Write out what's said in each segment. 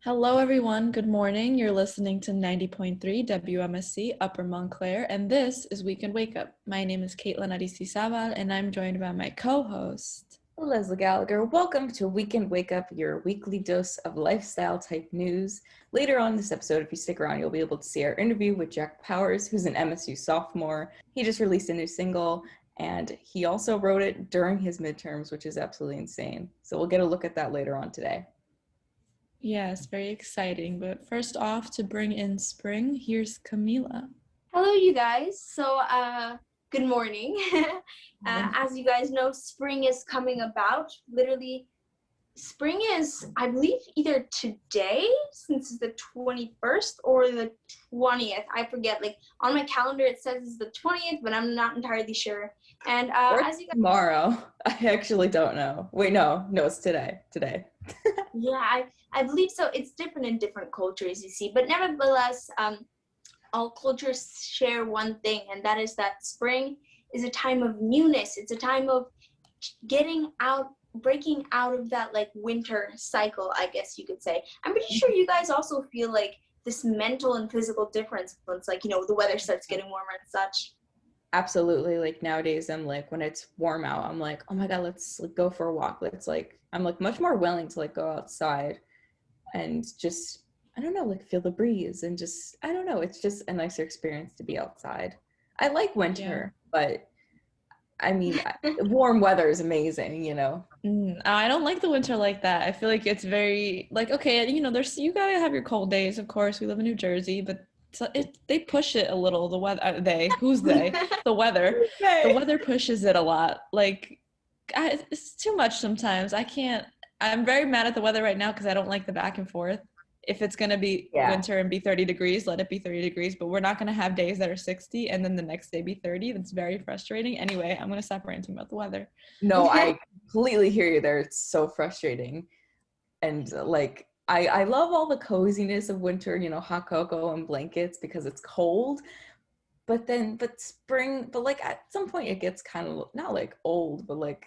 Hello, everyone. Good morning. You're listening to 90.3 WMSC Upper Montclair, and this is Weekend Wake Up. My name is Caitlin Aristizabal, and I'm joined by my co-host, Leslie Gallagher. Welcome to Weekend Wake Up, your weekly dose of lifestyle type news. Later on this episode, if you stick around, you'll be able to see our interview with Jack Powers, who's an MSU sophomore. He just released a new single, and he also wrote it during his midterms, which is absolutely insane. So we'll get a look at that later on today. Yes, very exciting. But first off, to bring in spring, here's Camilla. Hello, you guys. Good morning. As you guys know, spring is coming about. Literally, spring is, I believe, either today, since it's the 21st, or the 20th. I forget. Like, on my calendar, it says it's the 20th, but I'm not entirely sure. And Or as you guys tomorrow. I actually don't know. Wait, no, it's today. Yeah, I believe so. It's different in different cultures, you see. But nevertheless, all cultures share one thing, and that is that spring is a time of newness. It's a time of getting out, breaking out of that like winter cycle, I guess you could say. I'm pretty sure you guys also feel like this mental and physical difference once, like, the weather starts getting warmer and such. Absolutely. Like nowadays, I'm like, when it's warm out, I'm like, oh my God, let's go for a walk. I'm like much more willing to like go outside and just, I don't know, like feel the breeze and just, I don't know. It's just a nicer experience to be outside. I like winter, but I mean, warm weather is amazing, I don't like the winter like that. I feel like it's very, like, okay, you gotta have your cold days, of course. We live in New Jersey, but they push it a little. The weather, who's they? The weather. The weather pushes it a lot. Like, it's too much sometimes. I'm very mad at the weather right now because I don't like the back and forth. If it's going to be winter and be 30 degrees, let it be 30 degrees. But we're not going to have days that are 60 and then the next day be 30. That's very frustrating. Anyway, I'm going to stop ranting about the weather. No, I completely hear you there. It's so frustrating. And like, I love all the coziness of winter, hot cocoa and blankets because it's cold. But spring, but like at some point it gets kind of not like old, but like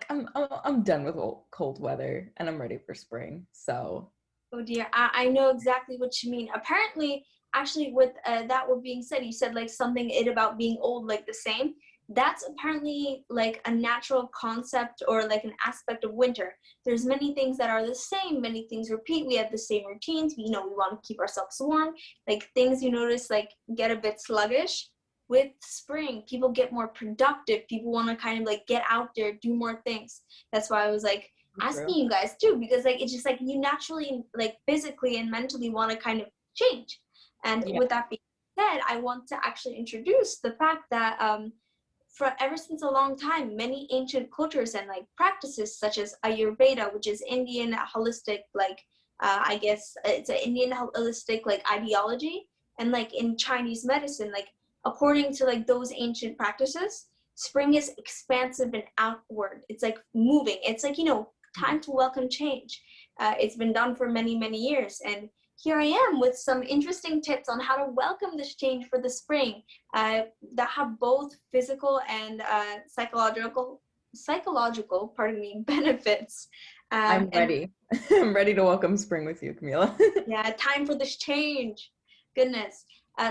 I'm done with cold weather and I'm ready for spring. So. Oh dear, I know exactly what you mean. Apparently, actually, with that being said, you said like something about being old, like the same. That's apparently like a natural concept or like an aspect of winter. There's many things that are the same, many things repeat. We have the same routines. We want to keep ourselves warm. Like things you notice like get a bit sluggish. With spring, people get more productive. People want to kind of like get out there, do more things. That's why I was like asking you guys too, because like it's just like you naturally like physically and mentally want to kind of change. And with that being said, I want to actually introduce the fact that for ever since a long time, many ancient cultures and like practices such as Ayurveda, which is Indian holistic, like I guess it's an Indian holistic like ideology, and like in Chinese medicine, like according to like those ancient practices, spring is expansive and outward. It's like moving. It's like, time to welcome change. It's been done for many, many years. And here I am with some interesting tips on how to welcome this change for the spring that have both physical and psychological, benefits. I'm ready. I'm ready to welcome spring with you, Camilla. Yeah, time for this change. Goodness.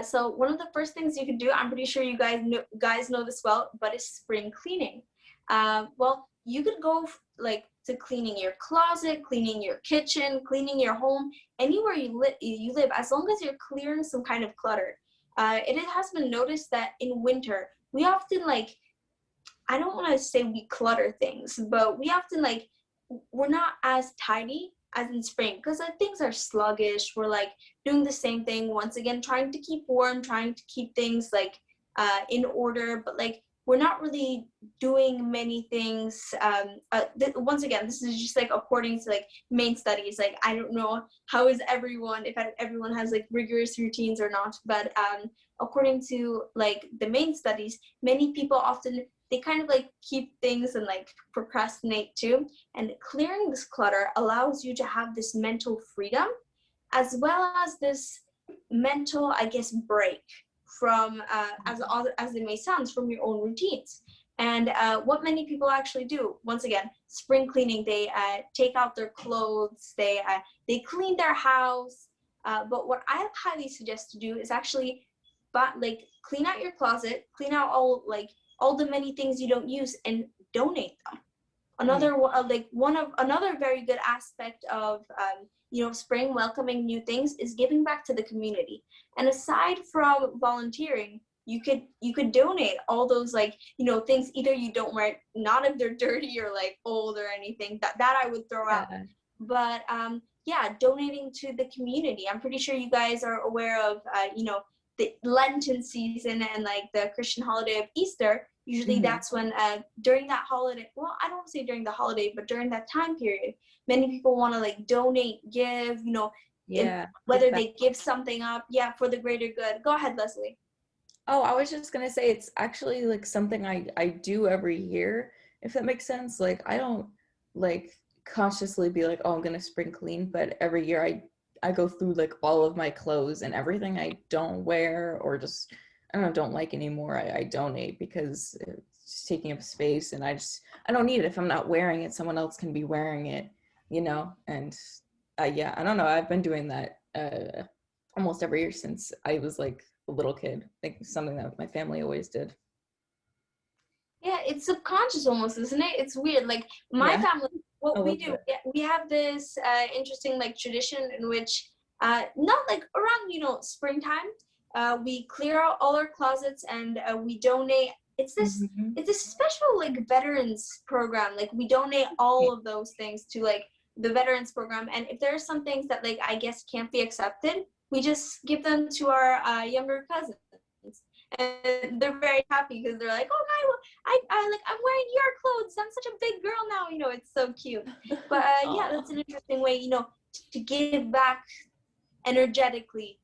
So one of the first things you can do, I'm pretty sure you guys know this well, but is spring cleaning. Well, you could go like to cleaning your closet, cleaning your kitchen, cleaning your home, anywhere you live, as long as you're clearing some kind of clutter. It has been noticed that in winter, we often like, I don't want to say we clutter things, but we often like, we're not as tidy as in spring because things are sluggish. We're like doing the same thing once again, trying to keep warm, trying to keep things like in order, but like we're not really doing many things. Once again, this is just like according to like main studies. Like I don't know how is everyone, if everyone has like rigorous routines or not, but according to like the main studies, many people often they kind of like keep things and like procrastinate too. And clearing this clutter allows you to have this mental freedom as well as this mental, I guess, break from, as it may sound, from your own routines. And what many people actually do, once again, spring cleaning, they take out their clothes, they clean their house. But what I highly suggest to do is actually, clean out your closet, clean out all the many things you don't use, and donate them. Another very good aspect of spring welcoming new things is giving back to the community. And aside from volunteering, you could donate all those things either you don't wear, not if they're dirty or old or anything, that I would throw out. But donating to the community. I'm pretty sure you guys are aware of the Lenten season and the Christian holiday of Easter. Usually that's when during that holiday, well, I don't want to say during the holiday, but during that time period, many people want to donate, give, whether they give something up, for the greater good. Go ahead, Leslie. Oh, I was just gonna say, it's actually something I do every year, if that makes sense. I don't consciously be oh, I'm gonna spring clean, but every year I go through all of my clothes and everything I don't wear or just don't like anymore. I donate because it's just taking up space, and I don't need it. If I'm not wearing it, someone else can be wearing it, and I don't know. I've been doing that almost every year since I was a little kid. Something that my family always did. Yeah, it's subconscious almost, isn't it? It's weird. My family, what we do, we have this interesting tradition in which not around springtime, we clear out all our closets and we donate. It's this special veterans program. We donate all of those things to the veterans program, and if there are some things that I guess can't be accepted, we just give them to our younger cousins. And they're very happy because they're oh, no, I'm wearing your clothes. I'm such a big girl now. It's so cute. But that's an interesting way, to give back energetically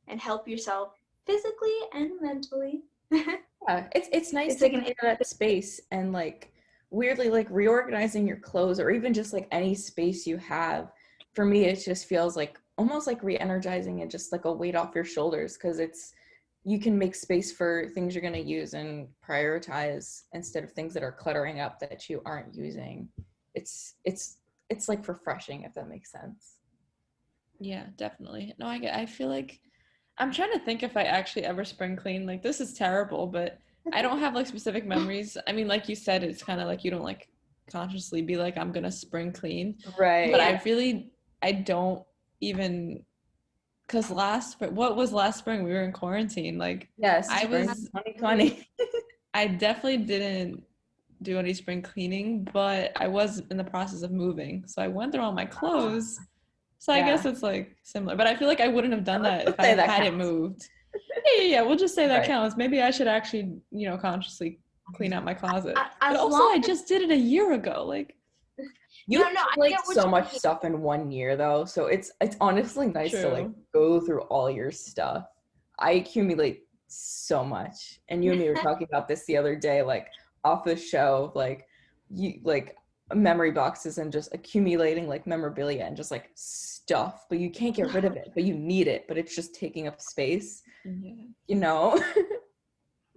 and help yourself physically and mentally. It's nice to clear that space and weirdly reorganizing your clothes, or even just any space you have. For me, it just feels almost re-energizing and just a weight off your shoulders, because you can make space for things you're going to use and prioritize instead of things that are cluttering up that you aren't using. It's refreshing, if that makes sense. Yeah, definitely. No, I feel I'm trying to think if I actually ever spring clean. This is terrible, but I don't have specific memories. I mean, like you said, it's kind of you don't consciously be I'm gonna spring clean. Right. But I don't even, because what was last spring? We were in quarantine. Yes, I spring was 2020. I definitely didn't do any spring cleaning, but I was in the process of moving. So I went through all my clothes. So I guess it's similar, but I feel I wouldn't have done that if I hadn't moved. Yeah. We'll just say that counts. Maybe I should actually, consciously clean out my closet. But also, I just did it a year ago. You so much stuff in 1 year, though. So it's honestly nice to go through all your stuff. I accumulate so much, and you and me were talking about this the other day, off the show, you memory boxes and just accumulating memorabilia and just stuff, but you can't get rid of it, but you need it, but it's just taking up space. No,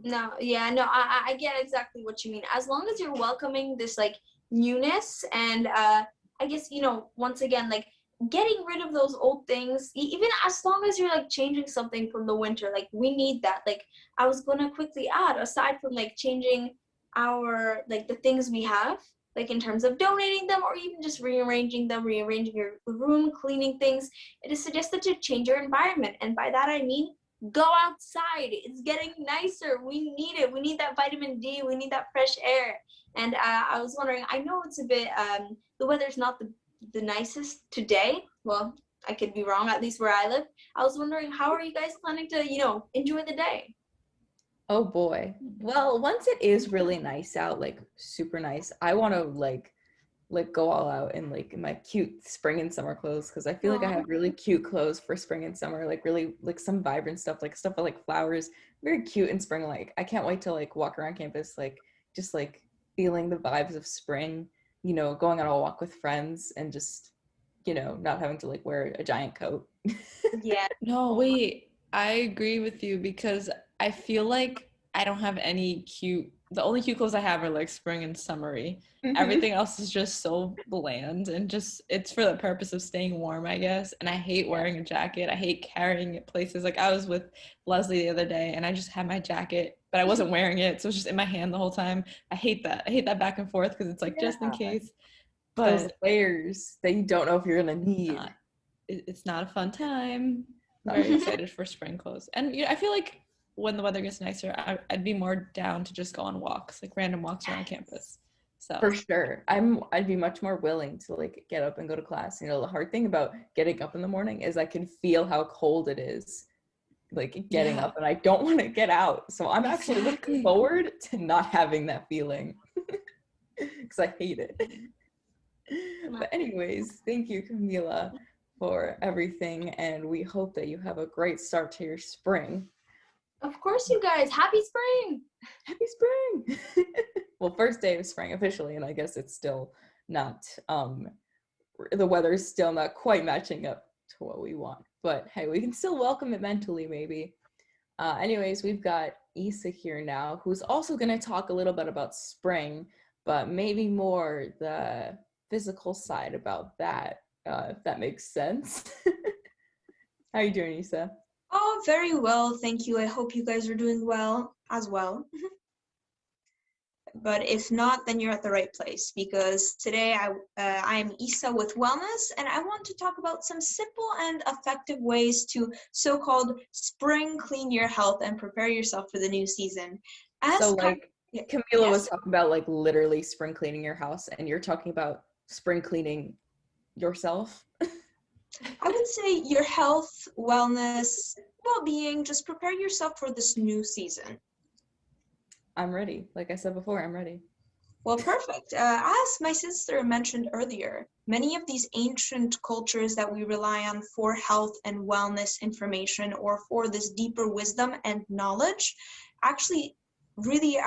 I get exactly what you mean. As long as you're welcoming this newness, and I guess once again getting rid of those old things, even as long as you're changing something from the winter, we need that. I was gonna quickly add, aside from changing our the things we have, in terms of donating them or even just rearranging your room, cleaning things, it is suggested to change your environment. And by that I mean go outside. It's getting nicer. We need it. We need that vitamin D. We need that fresh air. And I was wondering, I know it's a bit, the weather's not the nicest today. Well, I could be wrong, at least where I live. I was wondering, how are you guys planning to, enjoy the day? Oh boy. Well, once it is really nice out, super nice, I want to go all out in my cute spring and summer clothes, because I feel I have really cute clothes for spring and summer, really some vibrant stuff, stuff with flowers, very cute and spring. I can't wait to walk around campus, just feeling the vibes of spring, going on a walk with friends and just, not having to wear a giant coat. Yeah. No, wait, I agree with you, because I feel I don't have any cute the only cute clothes I have are like spring and summery. Everything else is just so bland and just it's for the purpose of staying warm, I guess. And I hate wearing a jacket. I hate carrying it places. Like I was with Leslie the other day and I just had my jacket, but I wasn't wearing it, so it's just in my hand the whole time. I hate that. I hate that back and forth because it's like just in case. Those But layers that you don't know if you're gonna need. it's not a fun time. I'm very excited for spring clothes. And I feel like when the weather gets nicer, I'd be more down to just go on walks, like random walks around campus. So For sure. I'd be much more willing to like get up and go to class. You know, the hard thing about getting up in the morning is I can feel how cold it is, like getting up, and I don't want to get out. So I'm actually looking forward to not having that feeling because I hate it. But anyways, thank you, Camilla, for everything, and we hope that you have a great start to your spring. Of course, you guys. Happy spring! Happy spring! Well, first day of spring officially, and I guess it's still not, the weather is still not quite matching up to what we want. But hey, we can still welcome it mentally, maybe. Anyways, we've got Issa here now, who's also going to talk a little bit about spring, but maybe more the physical side about that, if that makes sense. How are you doing, Issa? Oh, very well, thank you. I hope you guys are doing well as well. But if not, then you're at the right place, because today I'm Issa with Wellness, and I want to talk about some simple and effective ways to so-called spring clean your health and prepare yourself for the new season. Camilla was talking about like literally spring cleaning your house, and you're talking about spring cleaning yourself. I would say your health, wellness, well-being, just prepare yourself for this new season. I'm ready. Like I said before, I'm ready. Well, perfect. As my sister mentioned earlier, many of these ancient cultures that we rely on for health and wellness information or for this deeper wisdom and knowledge actually really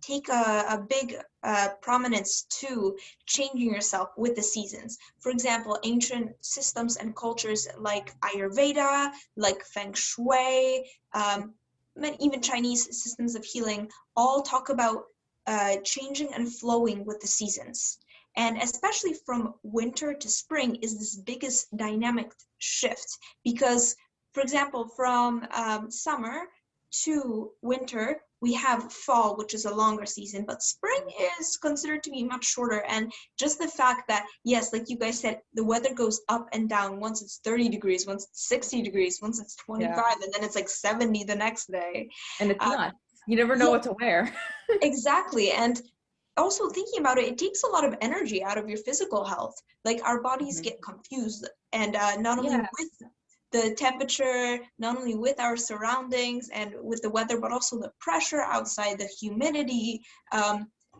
take a big prominence to changing yourself with the seasons. For example, ancient systems and cultures like Ayurveda, like Feng Shui, even Chinese systems of healing all talk about changing and flowing with the seasons. And especially from winter to spring is this biggest dynamic shift because, for example, from summer to winter, we have fall, which is a longer season, but spring is considered to be much shorter. And just the fact that, yes, like you guys said, the weather goes up and down. Once it's 30 degrees, once it's 60 degrees, once it's 25, and then it's like 70 the next day. And it's not. You never know what to wear. Exactly. And also thinking about it, it takes a lot of energy out of your physical health. Like our bodies get confused, and not only with the temperature, not only with our surroundings and with the weather, but also the pressure outside, the humidity,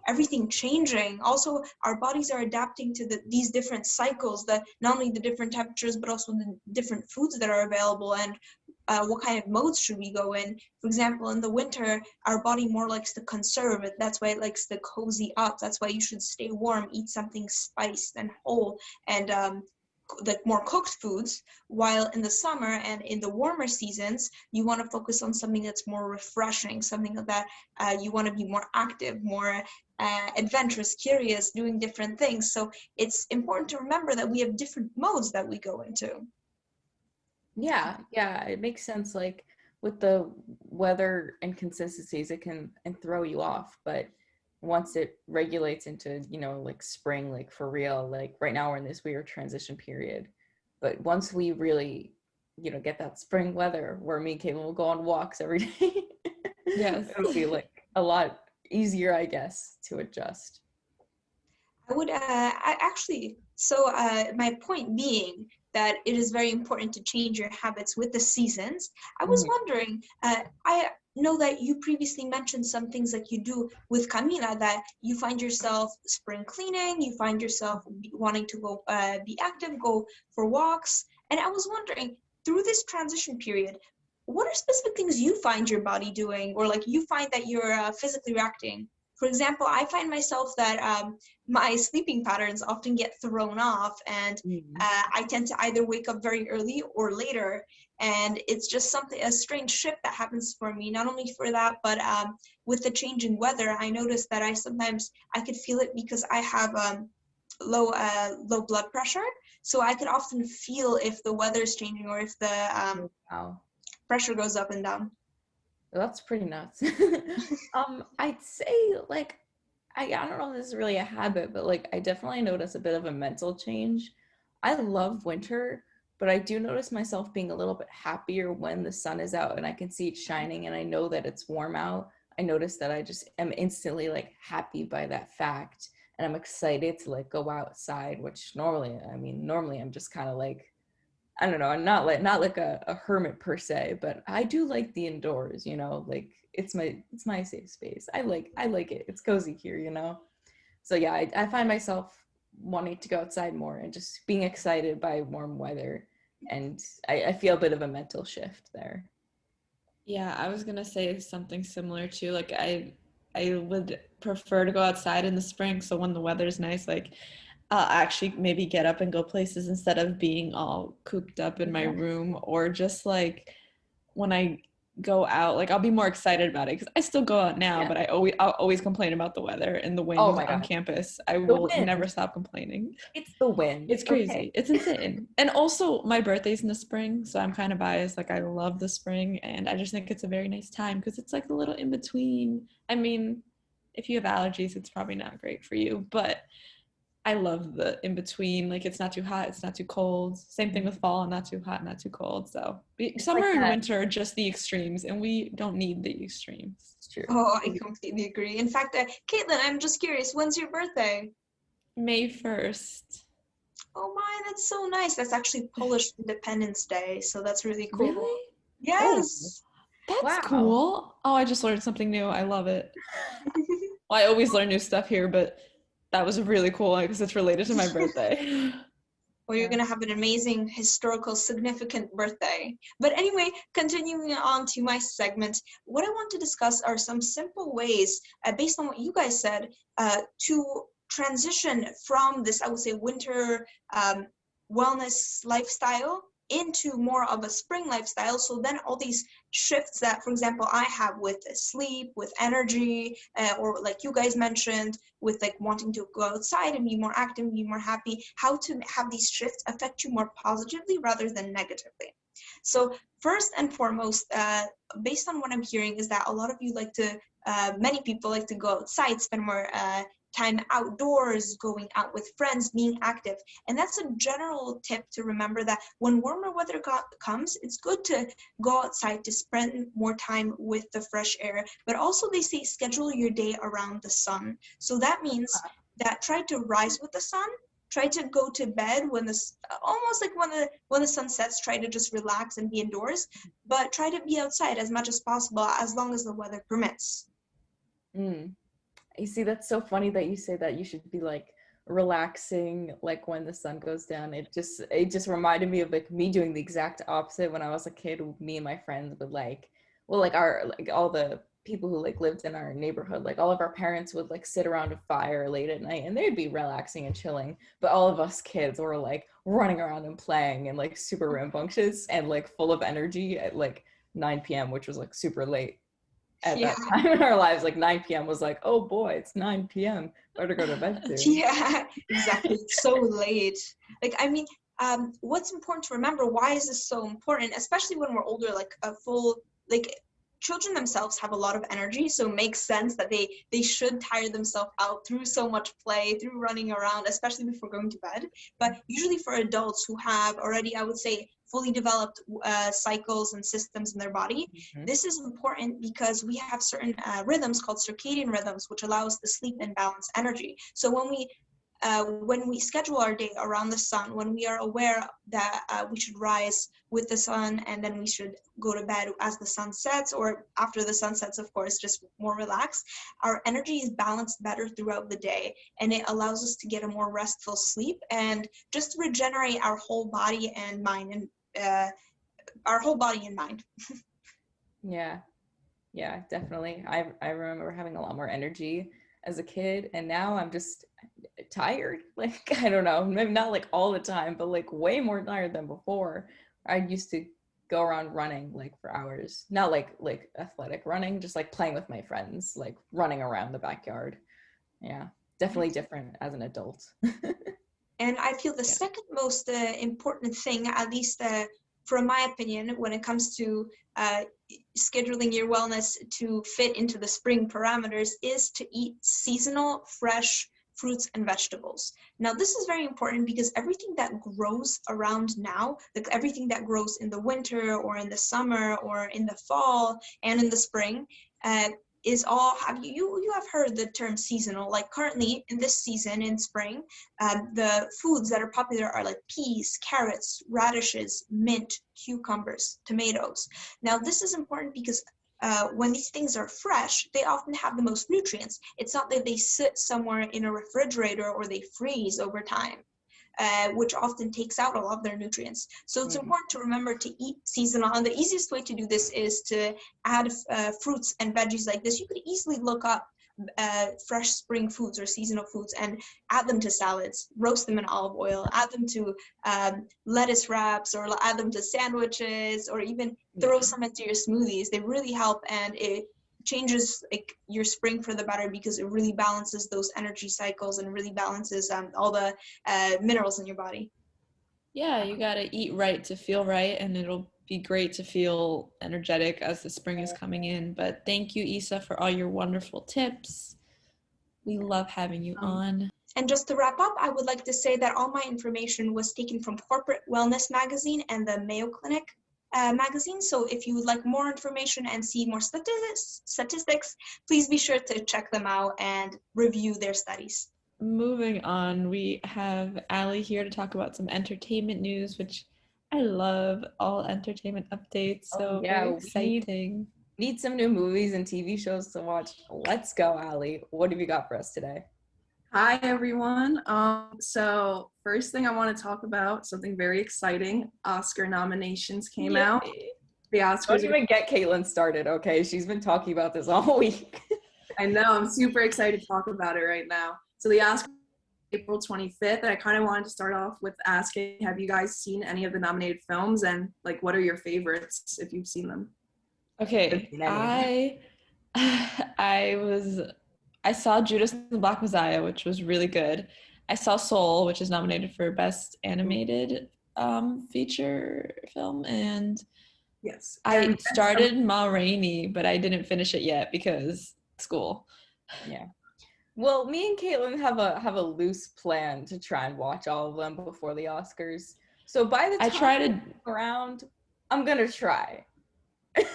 everything changing. Also, our bodies are adapting to these different cycles, that not only the different temperatures, but also the different foods that are available and what kind of modes should we go in. For example, in the winter, our body more likes to conserve it. That's why it likes to cozy up. That's why you should stay warm, eat something spiced and whole, and like more cooked foods, while in the summer and in the warmer seasons, you want to focus on something that's more refreshing, something that you want to be more active, more adventurous, curious, doing different things. So it's important to remember that we have different modes that we go into. Yeah, it makes sense. Like with the weather inconsistencies, it can throw you off, but once it regulates into, like spring, like for real, like right now we're in this weird transition period. But once we really, get that spring weather where me and Caitlin will go on walks every day, yes, it'll be like a lot easier, I guess, to adjust. I would my point being that it is very important to change your habits with the seasons. I was wondering, I know that you previously mentioned some things that you do with Camilla, that you find yourself spring cleaning, you find yourself wanting to go be active, go for walks. And I was wondering, through this transition period, what are specific things you find your body doing, or like you find that you're physically reacting? For example, I find myself that my sleeping patterns often get thrown off, and I tend to either wake up very early or later. And it's just a strange shift that happens for me, not only for that, but with the change in weather, I noticed that I could feel it because I have low blood pressure. So I could often feel if the weather is changing or if the Wow. pressure goes up and down. That's pretty nuts. I'd say like I don't know if this is really a habit, but like I definitely notice a bit of a mental change. I love winter, but I do notice myself being a little bit happier when the sun is out and I can see it shining and I know that it's warm out. I notice that I just am instantly like happy by that fact and I'm excited to like go outside, which normally I'm just kind of like I don't know, I'm not like a hermit per se, but I do like the indoors, you know, like it's my safe space. I like it. It's cozy here, you know. So yeah, I find myself wanting to go outside more and just being excited by warm weather. And I feel a bit of a mental shift there. Yeah, I was gonna say something similar too. Like I would prefer to go outside in the spring, so when the weather's nice, like I'll actually maybe get up and go places instead of being all cooped up in my room, or just like when I go out, like I'll be more excited about it because I still go out now, Yeah. but I'll always complain about the weather and the wind Oh my on God. campus. I The will wind. never stop complaining. It's the wind. It's crazy. Okay. It's insane. And also my birthday's in the spring, so I'm kind of biased. Like I love the spring and I just think it's a very nice time because it's like a little in between. I mean, if you have allergies, it's probably not great for you, but I love the in between. Like it's not too hot, it's not too cold. Same thing with fall, not too hot, not too cold. So summer like and that. winter are just the extremes, and we don't need the extremes. It's true. Oh, I completely agree. In fact, Caitlin, I'm just curious, when's your birthday? May 1st. Oh my, that's so nice. That's actually Polish Independence Day, so that's really cool. Really? Yes. That's Wow. cool. Oh, I just learned something new. I love it. Well, I always learn new stuff here, but that was really cool because it's related to my birthday. Well, you're going to have an amazing, historical, significant birthday. But anyway, continuing on to my segment, what I want to discuss are some simple ways, based on what you guys said, to transition from this, I would say, winter wellness lifestyle into more of a spring lifestyle. So then all these shifts that, for example, I have with sleep, with energy, or like you guys mentioned, with like wanting to go outside and be more active and be more happy, how to have these shifts affect you more positively rather than negatively. So first and foremost, based on what I'm hearing, is that a lot of you like to, many people like to go outside, spend more time outdoors, going out with friends, being active. And that's a general tip to remember, that when warmer weather comes, it's good to go outside to spend more time with the fresh air. But also they say schedule your day around the sun. So that means that try to rise with the sun, try to go to bed when almost like when the sun sets, try to just relax and be indoors, but try to be outside as much as possible as long as the weather permits. You see, that's so funny that you say that you should be like relaxing like when the sun goes down. It just reminded me of like me doing the exact opposite when I was a kid. Me and my friends would like all the people who like lived in our neighborhood, like all of our parents would like sit around a fire late at night and they'd be relaxing and chilling, but all of us kids were like running around and playing and like super rambunctious and like full of energy at like 9 p.m., which was like super late at that time in our lives. Like 9 p.m. was like, oh boy, it's 9 p.m. Better go to bed soon. Yeah, exactly. It's so late. Like, I mean, what's important to remember, why is this so important, especially when we're older, like children themselves have a lot of energy, so it makes sense that they should tire themselves out through so much play, through running around, especially before going to bed. But usually for adults who have already, I would say, fully developed cycles and systems in their body, this is important because we have certain rhythms called circadian rhythms, which allow us to sleep and balance energy. So when we schedule our day around the sun, when we are aware that we should rise with the sun and then we should go to bed as the sun sets, or after the sun sets, of course, just more relaxed, our energy is balanced better throughout the day, and it allows us to get a more restful sleep and just regenerate our whole body and mind, and Yeah, definitely. I remember having a lot more energy as a kid, and now I'm just tired. Like, I don't know, maybe not like all the time, but like way more tired than before. I used to go around running like for hours. Not like athletic running, just like playing with my friends, like running around the backyard. Yeah, definitely different as an adult. And I feel the second most important thing, at least from my opinion, when it comes to scheduling your wellness to fit into the spring parameters, is to eat seasonal, fresh fruits and vegetables. Now, this is very important because everything that grows around now, like everything that grows in the winter or in the summer or in the fall and in the spring, is all, you have heard the term seasonal. Like currently in this season in spring, the foods that are popular are like peas, carrots, radishes, mint, cucumbers, tomatoes. Now this is important because when these things are fresh, they often have the most nutrients. It's not that they sit somewhere in a refrigerator or they freeze over time, which often takes out a lot of their nutrients. So it's important to remember to eat seasonal. And the easiest way to do this is to add fruits and veggies like this. You could easily look up fresh spring foods or seasonal foods and add them to salads, roast them in olive oil, add them to lettuce wraps, or add them to sandwiches, or even throw some into your smoothies. They really help, and it changes like your spring for the better because it really balances those energy cycles and really balances all the minerals in your body. Yeah, you gotta eat right to feel right, and it'll be great to feel energetic as the spring is coming in. But thank you, Isa, for all your wonderful tips. We love having you on. And just to wrap up, I would like to say that all my information was taken from Corporate Wellness Magazine and the Mayo Clinic magazine. So if you would like more information and see more statistics, please be sure to check them out and review their studies. Moving on, we have Allie here to talk about some entertainment news, which I love, all entertainment updates. So very exciting. We need some new movies and TV shows to watch. Let's go, Allie. What have you got for us today? Hi, everyone. So first thing I want to talk about, something very exciting. Oscar nominations came out. The Oscars. Don't even get Caitlin started, okay? She's been talking about this all week. I know. I'm super excited to talk about it right now. So the Oscars April 25th. I kind of wanted to start off with asking, have you guys seen any of the nominated films, and like what are your favorites if you've seen them? Okay, I saw Judas and the Black Messiah, which was really good. I saw Soul, which is nominated for Best Animated Feature Film, and yes, I started Ma Rainey, but I didn't finish it yet because school. Yeah. Well, me and Caitlin have a loose plan to try and watch all of them before the Oscars. So by the time around, I'm gonna try.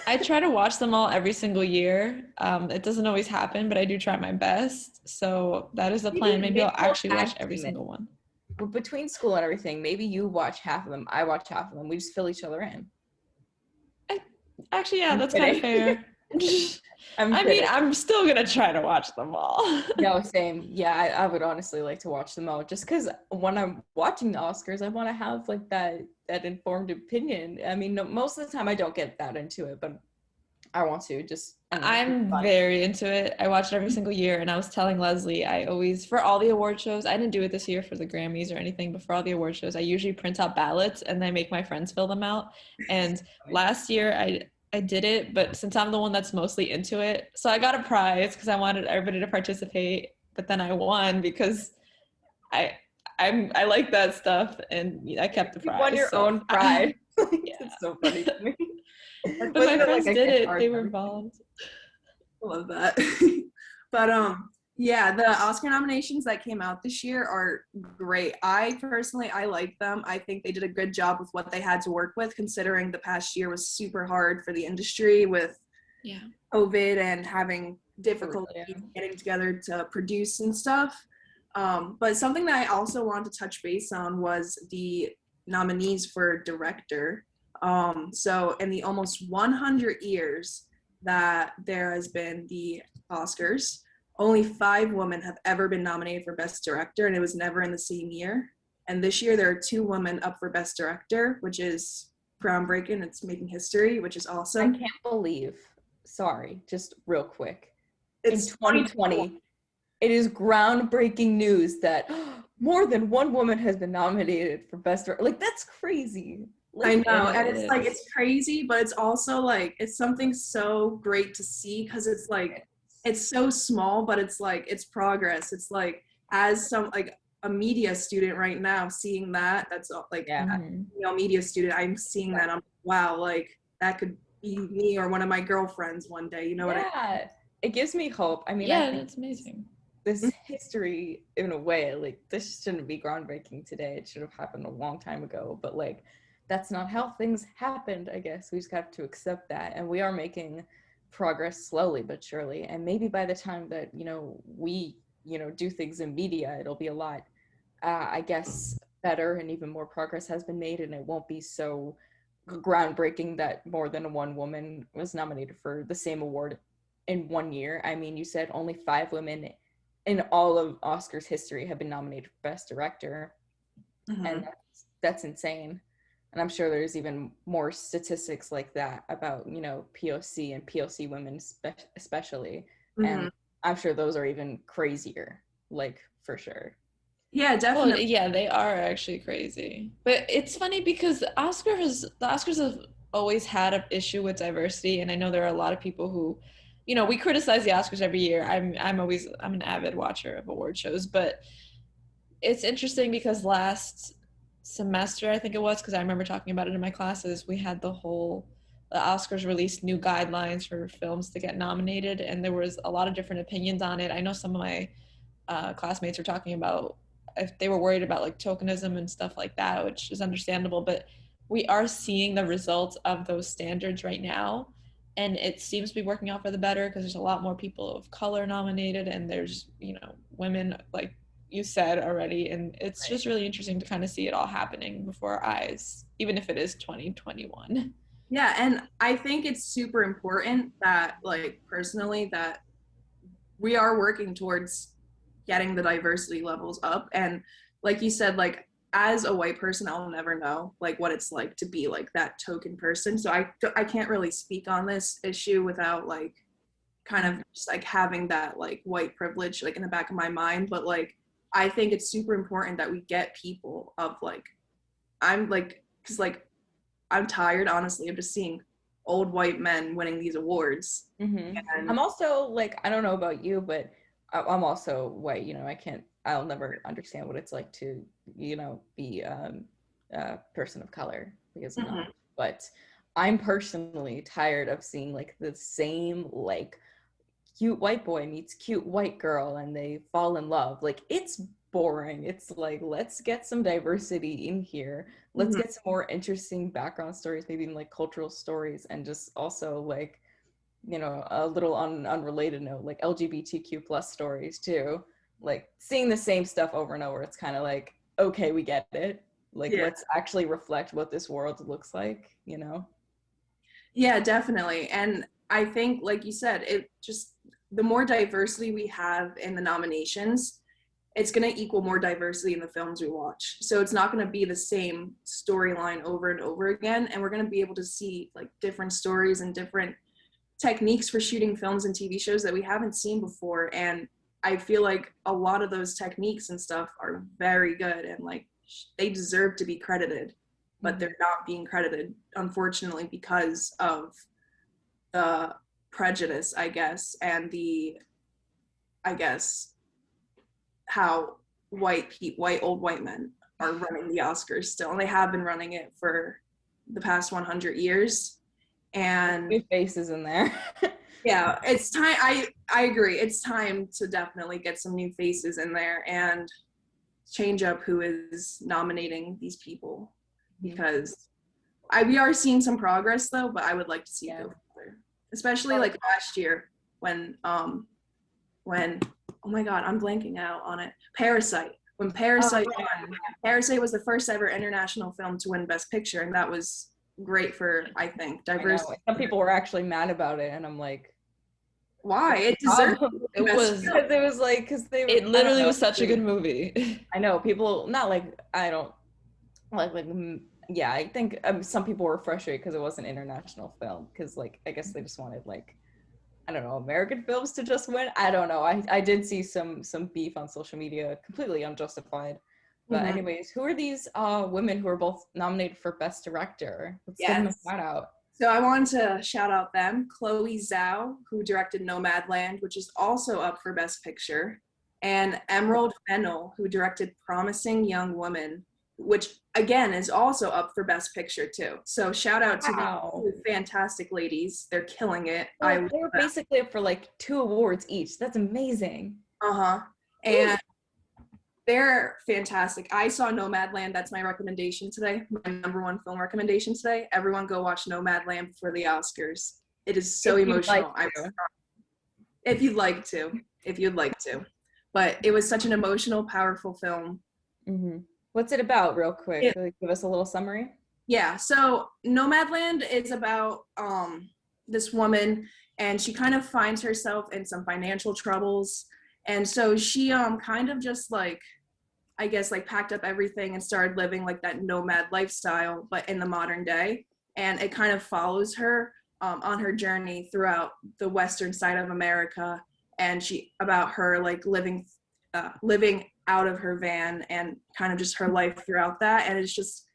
I try to watch them all every single year. It doesn't always happen, but I do try my best. So that is the plan. Maybe I'll actually watch every single one. Well, between school and everything, maybe you watch half of them, I watch half of them. We just fill each other in. That's kind of fair. I'm still gonna try to watch them all. No, same. Yeah, I would honestly like to watch them all, just because when I'm watching the Oscars, I want to have like that informed opinion. I mean, most of the time I don't get that into it, but I want to. I'm very into it. I watch it every single year, and I was telling Leslie, I always, for all the award shows, I didn't do it this year for the Grammys or anything, but for all the award shows, I usually print out ballots and I make my friends fill them out. And last year I did it, but since I'm the one that's mostly into it, so I got a prize because I wanted everybody to participate, but then I won because I like that stuff, and I kept the prize. You won your own prize. Yeah. It's so funny to me. But my friends did it. They were involved. I love that. But yeah, the Oscar nominations that came out this year are great. I personally like them. I think they did a good job with what they had to work with, considering the past year was super hard for the industry with COVID and having difficulty getting together to produce and stuff. But something that I also wanted to touch base on was the nominees for director. So in the almost 100 years that there has been the Oscars, only 5 women have ever been nominated for Best Director, and it was never in the same year. And this year there are 2 women up for Best Director, which is groundbreaking. It's making history, which is awesome. I can't believe, sorry, just real quick. It's in 2020, it is groundbreaking news that more than 1 woman has been nominated for Best Director. Like, that's crazy. I know, It and it's like, is. it's crazy, but it's also like, it's something so great to see, because it's like, it's so small, but it's like, it's progress. It's like, as some, like a media student right now, seeing that's like, Yeah. media student, I'm seeing that, I'm wow, like that could be me or one of my girlfriends one day, you know what I mean? Yeah, it gives me hope. I mean, I Yeah, think it's amazing. this history, in a way, like, this shouldn't be groundbreaking today. It should have happened a long time ago, but like, that's not how things happened, I guess. We just have to accept that, and we are making progress slowly but surely, and maybe by the time that, we, do things in media, it'll be a lot, I guess, better, and even more progress has been made, and it won't be so groundbreaking that more than one woman was nominated for the same award in 1 year. I mean, you said only 5 women in all of Oscars history have been nominated for Best Director, and that's insane. And I'm sure there's even more statistics like that about, POC and POC women especially. And I'm sure those are even crazier, like, for sure. Yeah, Well, definitely. yeah, they are actually crazy. But it's funny because the Oscars have always had an issue with diversity, and I know there are a lot of people who, we criticize the Oscars every year. I'm an avid watcher of award shows, but it's interesting because last semester, I think it was, because I remember talking about it in my classes, we had the Oscars released new guidelines for films to get nominated, and there was a lot of different opinions on it. I know some of my classmates were talking about if they were worried about like tokenism and stuff like that, which is understandable, but we are seeing the results of those standards right now, and it seems to be working out for the better because there's a lot more people of color nominated, and there's women, like you said already, and it's just really interesting to kind of see it all happening before our eyes, even if it is 2021. Yeah, and I think it's super important that, like, personally, that we are working towards getting the diversity levels up. And like you said, like, as a white person, I'll never know like what it's like to be like that token person. So I can't really speak on this issue without like kind of just like having that like white privilege like in the back of my mind. But like, I think it's super important that we get people of like, I'm like, because like, I'm tired, honestly, of just seeing old white men winning these awards. And And I'm also like, I don't know about you, but I'm also white. I'll never understand what it's like to, be a person of color, because I'm not. But I'm personally tired of seeing like the same like cute white boy meets cute white girl and they fall in love. Like, it's boring. It's like, let's get some diversity in here. Let's get some more interesting background stories, maybe even like cultural stories, and just also like, a little on unrelated note, like LGBTQ plus stories too. Like, seeing the same stuff over and over, it's kind of like, okay, we get it. Like, yeah. let's actually reflect what this world looks like, Yeah, definitely. And I think, like you said, it just, the more diversity we have in the nominations, it's going to equal more diversity in the films we watch. So it's not going to be the same storyline over and over again. And we're going to be able to see like different stories and different techniques for shooting films and TV shows that we haven't seen before. And I feel like a lot of those techniques and stuff are very good, and like they deserve to be credited, but they're not being credited, unfortunately, because of the prejudice, I guess, and how old white men are running the Oscars still, and they have been running it for the past 100 years. And new faces in there. yeah, it's time. I agree. It's time to definitely get some new faces in there and change up who is nominating these people, because we are seeing some progress though, but I would like to see it go further, especially like last year when oh my god, I'm blanking out on it. Parasite. When Parasite won, Parasite was the first ever international film to win Best Picture, and that was great for, I think, diversity. Some people were actually mad about it, and I'm like, why? It deserved It was because it was like, it literally was such a good movie. I know people not like, I don't like yeah, I think some people were frustrated because it was an international film, because like I guess they just wanted like, I don't know, American films to just win. I don't know. I did see some beef on social media, completely unjustified, But Mhm. anyways, who are these women who are both nominated for Best Director? Let's give them a Yes. shout out. So I wanted to shout out them. Chloe Zhao, who directed Nomadland, which is also up for Best Picture, and Emerald Fennell, who directed Promising Young Woman, which again is also up for Best Picture too. So shout out to Wow. these fantastic ladies. They're killing it. Well, they were basically up for like 2 awards each. That's amazing. And they're fantastic. I saw Nomadland. That's my recommendation today. My number 1 film recommendation today. Everyone go watch Nomadland before the Oscars. It is so emotional. If you'd like to. But it was such an emotional, powerful film. Mm-hmm. What's it about, real quick? Give us a little summary. Yeah, so Nomadland is about this woman, and she kind of finds herself in some financial troubles. And so she kind of just like, I guess, like packed up everything and started living like that nomad lifestyle, but in the modern day. And it kind of follows her on her journey throughout the western side of America, and about her like living out of her van and kind of just her life throughout that. And it's just,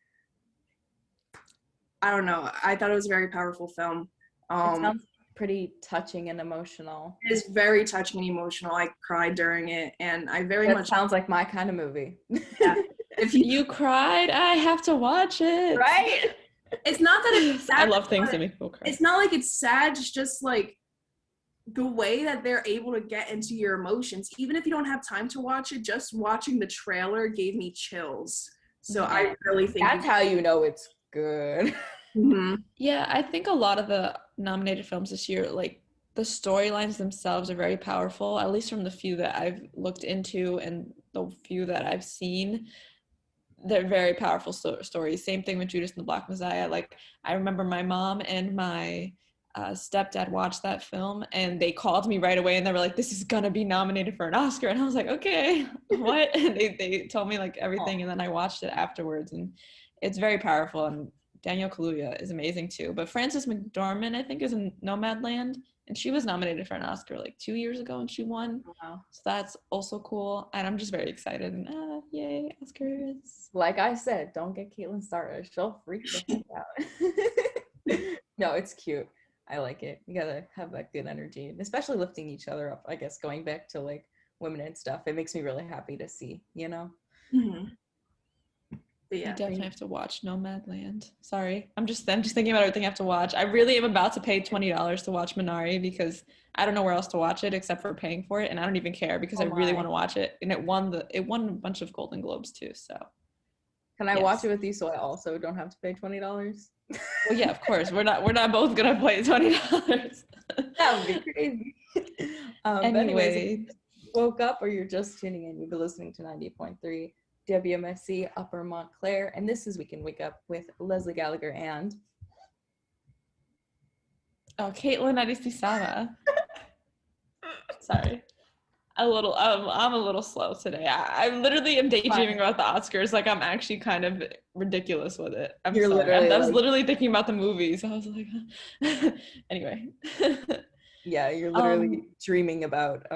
I don't know. I thought it was a very powerful film. It sounds pretty touching and emotional. It is very touching and emotional. I cried during it, and I very that much sounds like my kind of movie. Yeah. If you cried, I have to watch it. Right? It's not that it's sad. I love things that make people cry. It's not like it's sad. It's just like the way that they're able to get into your emotions. Even if you don't have time to watch it, just watching the trailer gave me chills. So I really think that's how you know it's good. Mm-hmm. Yeah, I think a lot of the nominated films this year, like the storylines themselves are very powerful, at least from the few that I've looked into and the few that I've seen. They're very powerful stories. Same thing with Judas and the Black Messiah. Like, I remember my mom and my stepdad watched that film, and they called me right away, and they were like, "This is gonna be nominated for an Oscar," and I was like, "Okay, what?" And they told me like everything, and then I watched it afterwards, and it's very powerful. And Daniel Kaluuya is amazing too. But Frances McDormand, I think, is in Nomadland, and she was nominated for an Oscar like 2 years ago, and she won. Wow. So that's also cool, and I'm just very excited. And yay, Oscars! Like I said, don't get Caitlin started. She'll freak the heck out. No, it's cute. I like it. You gotta have that good energy, and especially lifting each other up. I guess going back to like women and stuff, it makes me really happy to see. You know. Mm-hmm. But I yeah, definitely have to watch Nomadland. Sorry, I'm just thinking about everything I have to watch. I really am about to pay $20 to watch Minari because I don't know where else to watch it except for paying for it, and I don't even care because I really want to watch it. And it won a bunch of Golden Globes too. So can I watch it with you so I also don't have to pay $20? Well, yeah, of course. We're not both gonna pay $20. That would be crazy. Anyway, woke up or you're just tuning in, you've been listening to 90.3 WMSC Upper Montclair, and this is We Can Wake Up with Leslie Gallagher and Caitlin Aristizabal. Sorry. I'm a little slow today. I literally am daydreaming about the Oscars. Like, I'm actually kind of ridiculous with it. I was literally thinking about the movies. I was like, anyway. Yeah, you're literally dreaming about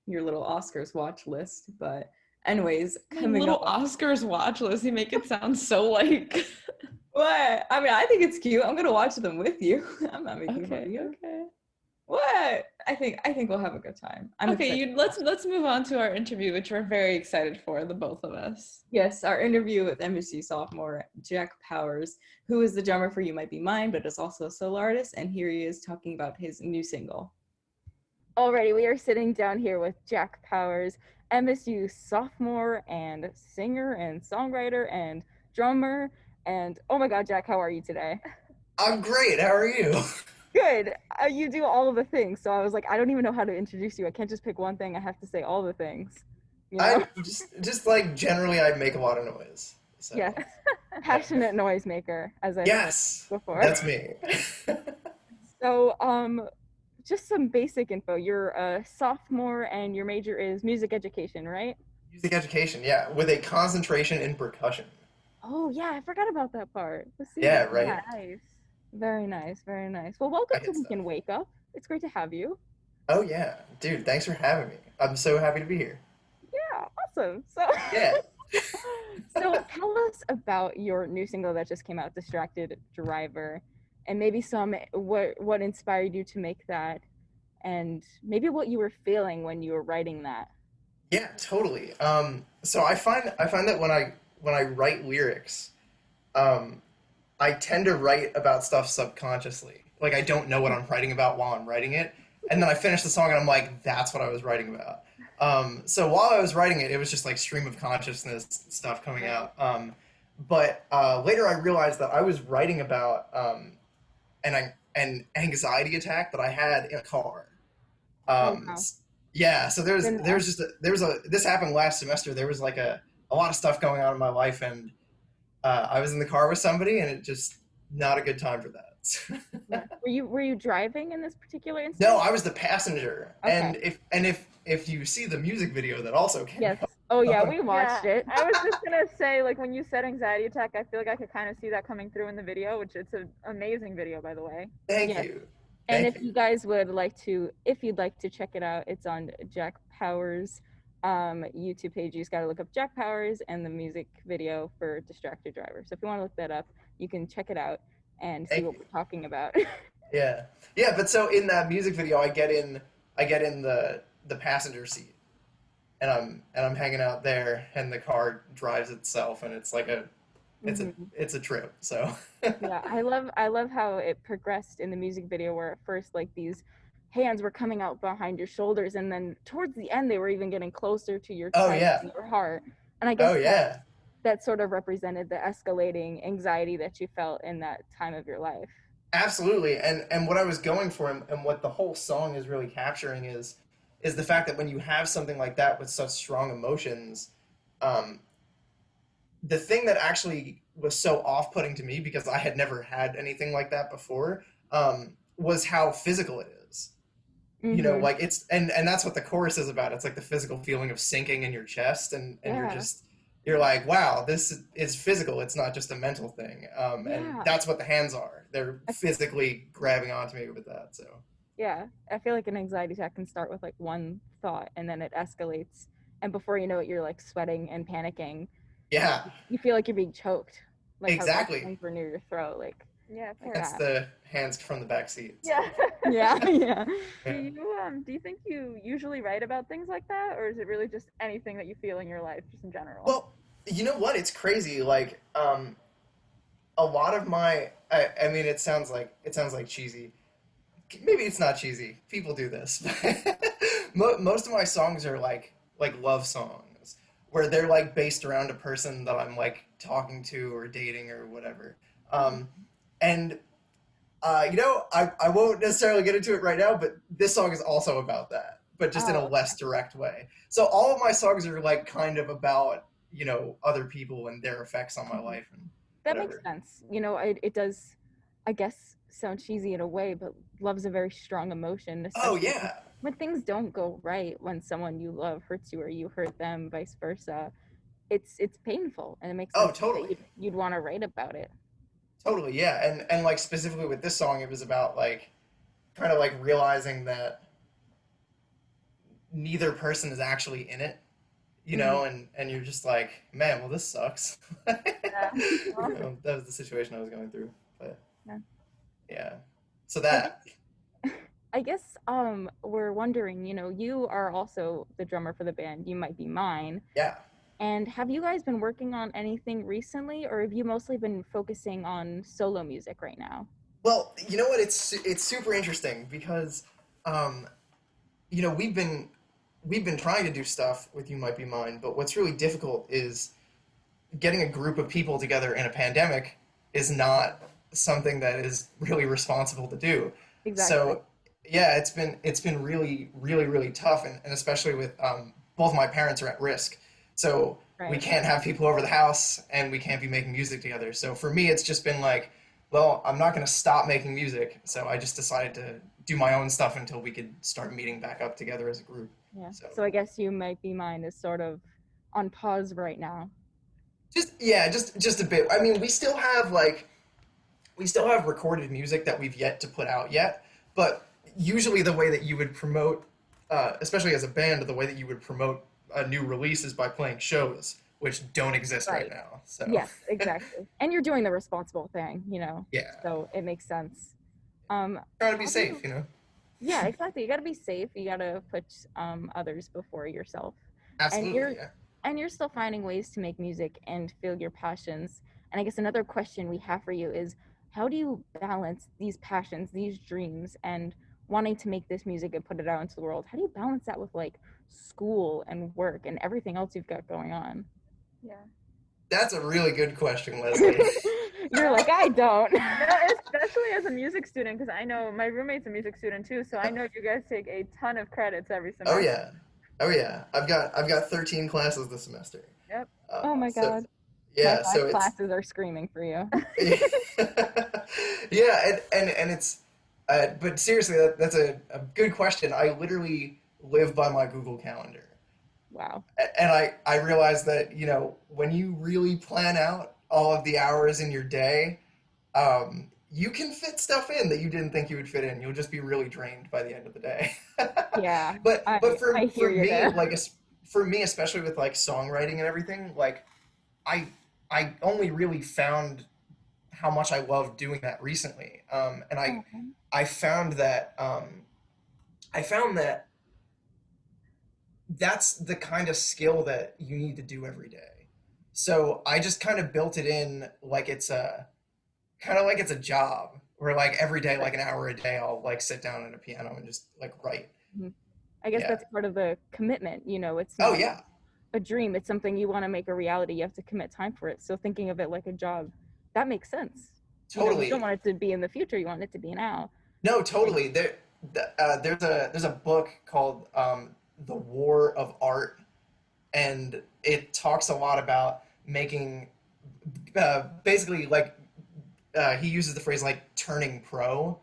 your little Oscars watch list. But anyways, coming little up, Oscars watch list. You make it sound so like. What? I mean, I think it's cute. I'm gonna watch them with you. I'm not making fun of you. Okay. What? I think we'll have a good time. Let's move on to our interview, which we're very excited for, the both of us. Yes, our interview with MSU sophomore Jack Powers, who is the drummer for You Might Be Mine, but is also a solo artist, and here he is talking about his new single. Alrighty, we are sitting down here with Jack Powers, MSU sophomore and singer and songwriter and drummer. And oh my God, Jack, how are you today? I'm great. How are you? Good. You do all of the things. So I was like, I don't even know how to introduce you. I can't just pick one thing. I have to say all the things. You know? I just like generally I make a lot of noise. So. Yeah. Passionate noisemaker, as I said before. That's me. So just some basic info. You're a sophomore and your major is music education, right? Music education, yeah, with a concentration in percussion. Oh yeah, I forgot about that part. Let's see. Yeah, right. Yeah, nice. Very nice, very nice. Well, welcome to We Can Wake Up. It's great to have you. Oh yeah, dude, thanks for having me. I'm so happy to be here. Yeah, awesome. So yeah, So tell us about your new single that just came out, Distracted Driver, and maybe what inspired you to make that, and maybe what you were feeling when you were writing that. Yeah, totally. So I find that when I write lyrics, um, I tend to write about stuff subconsciously. Like I don't know what I'm writing about while I'm writing it, and then I finish the song and I'm like, that's what I was writing about. So while I was writing it, it was just like stream of consciousness stuff coming out. But later I realized that I was writing about an anxiety attack that I had in a car. Oh Um, wow. s- yeah, so Then this happened last semester. There was like a lot of stuff going on in my life, and I was in the car with somebody, and it just not a good time for that. yeah. Were you driving in this particular No, instance? I was the passenger, Okay. and if you see the music video that also came Yes. out, Oh yeah, um, we watched it. I was just gonna say, like, when you said anxiety attack, I feel like I could kind of see that coming through in the video, which it's an amazing video, by the way. thank Yes. you, And thank if you. you guys would like to, if you'd like to check it out, it's on Jack Powers' YouTube page. You just gotta look up Jack Powers and the music video for Distracted Driver. So if you want to look that up, you can check it out and see Thank what you. we're talking about. Yeah, yeah. But so in that music video, I get in the passenger seat, and I'm hanging out there, and the car drives itself, and it's like Mhm. it's a trip. So Yeah, I love how it progressed in the music video where at first like these hands were coming out behind your shoulders and then towards the end they were even getting closer to your oh chest yeah, and your heart. And I oh guess yeah. that sort of represented the escalating anxiety that you felt in that time of your life. Absolutely, and what I was going for, and what the whole song is really capturing is the fact that when you have something like that with such strong emotions, um, the thing that actually was so off-putting to me because I had never had anything like that before, was how physical it is. Mm-hmm. Like and that's what the chorus is about. It's like the physical feeling of sinking in your chest, and Yeah. you're like, wow, this is physical. It's not just a mental thing. And Yeah. that's what the hands are. They're physically grabbing onto me with that. So Yeah. I feel like an anxiety attack can start with like one thought and then it escalates. And before you know it, you're like sweating and panicking. yeah, You feel like you're being choked. Like how those exactly. hands were near your throat. Like, Yeah, fair. That's yeah. the hands from the back seat. So, Yeah. Yeah. Yeah. yeah. Do you think you usually write about things like that, or is it really just anything that you feel in your life, just in general? Well, you know what? It's crazy. Like, a lot of I mean, it sounds like cheesy. Maybe it's not cheesy. People do this. Most of my songs are like love songs where they're like based around a person that I'm like talking to or dating or whatever. Um, and I won't necessarily get into it right now, but this song is also about that, but just in a Oh, less direct way. So all of my songs are like kind of about other people and their effects on my life and that makes whatever. sense. It does, I guess, sound cheesy in a way, but love's a very strong emotion, Oh especially yeah. when things don't go right, when someone you love hurts you or you hurt them, vice versa. It's painful, and it makes Oh, sense that totally. you'd want to write about it. Totally, yeah. And like specifically with this song, it was about like kind of like realizing that neither person is actually in it, Mhm. and you're just like, man, well, this sucks. Yeah. That was the situation I was going through. But Yeah. yeah. So I that, guess, I guess we're wondering, you are also the drummer for the band, You Might Be Mine. yeah. And have you guys been working on anything recently, or have you mostly been focusing on solo music right now? Well, you know what? It's super interesting because, um, we've been trying to do stuff with You Might Be Mine, but what's really difficult is getting a group of people together in a pandemic is not something that is really responsible to do. Exactly. So yeah, it's been really really really tough, and especially with both my parents are at risk, so we Right. can't have people over the house and we can't be making music together. So for me, it's just been like, well, I'm not going to stop making music, so I just decided to do my own stuff until we could start meeting back up together as a group. Yeah. So So I guess You Might Be Mine is sort of on pause right now. just a bit. I mean, we still have recorded music that we've yet to put out yet, but usually the way that you would promote, especially as a band, the way that you would promote a new release is by playing shows which don't exist right Right. now. So Yes, exactly. And you're doing the responsible thing, you know. yeah, So it makes sense. trying to be How do safe, you- you know. Yeah, exactly. You got to be safe. You got to put others before yourself. And Absolutely, yeah. you're still finding ways to make music and feel your passions. And I guess another question we have for you is, how do you balance these passions, these dreams, and wanting to make this music and put it out into the world? How do you balance that with like school and work and everything else you've got going on? Yeah. That's a really good question, Leslie. You're like, I don't. No, especially as a music student, because I know my roommate's a music student too, so I know you guys take a ton of credits every semester. Oh yeah. I've got 13 classes this semester. Yep. Oh my so- God. yeah, My so it's classes are screaming for you. yeah, and it's but seriously, that's a good question. I literally live by my Google Calendar. Wow. And I realized that, you know, when you really plan out all of the hours in your day, you can fit stuff in that you didn't think you would fit in. You'll just be really drained by the end of the day. Yeah. But for I hear you me, there. like for me, especially with like songwriting and everything, like I only really found how much I loved doing that recently. And I found that that's the kind of skill that you need to do every day. So I just kind of built it in like it's a job where like every day, like an hour a day, I'll like sit down at a piano and just like write. I guess Yeah. that's part of the commitment, you know, it's Oh not yeah, a dream, it's something you want to make a reality. You have to commit time for it. So thinking of it like a job, that makes sense. You know, totally. you don't want it to be in the future, you want it to be now. No, totally. There's a book called The War of Art, and it talks a lot about making basically like he uses the phrase like turning pro,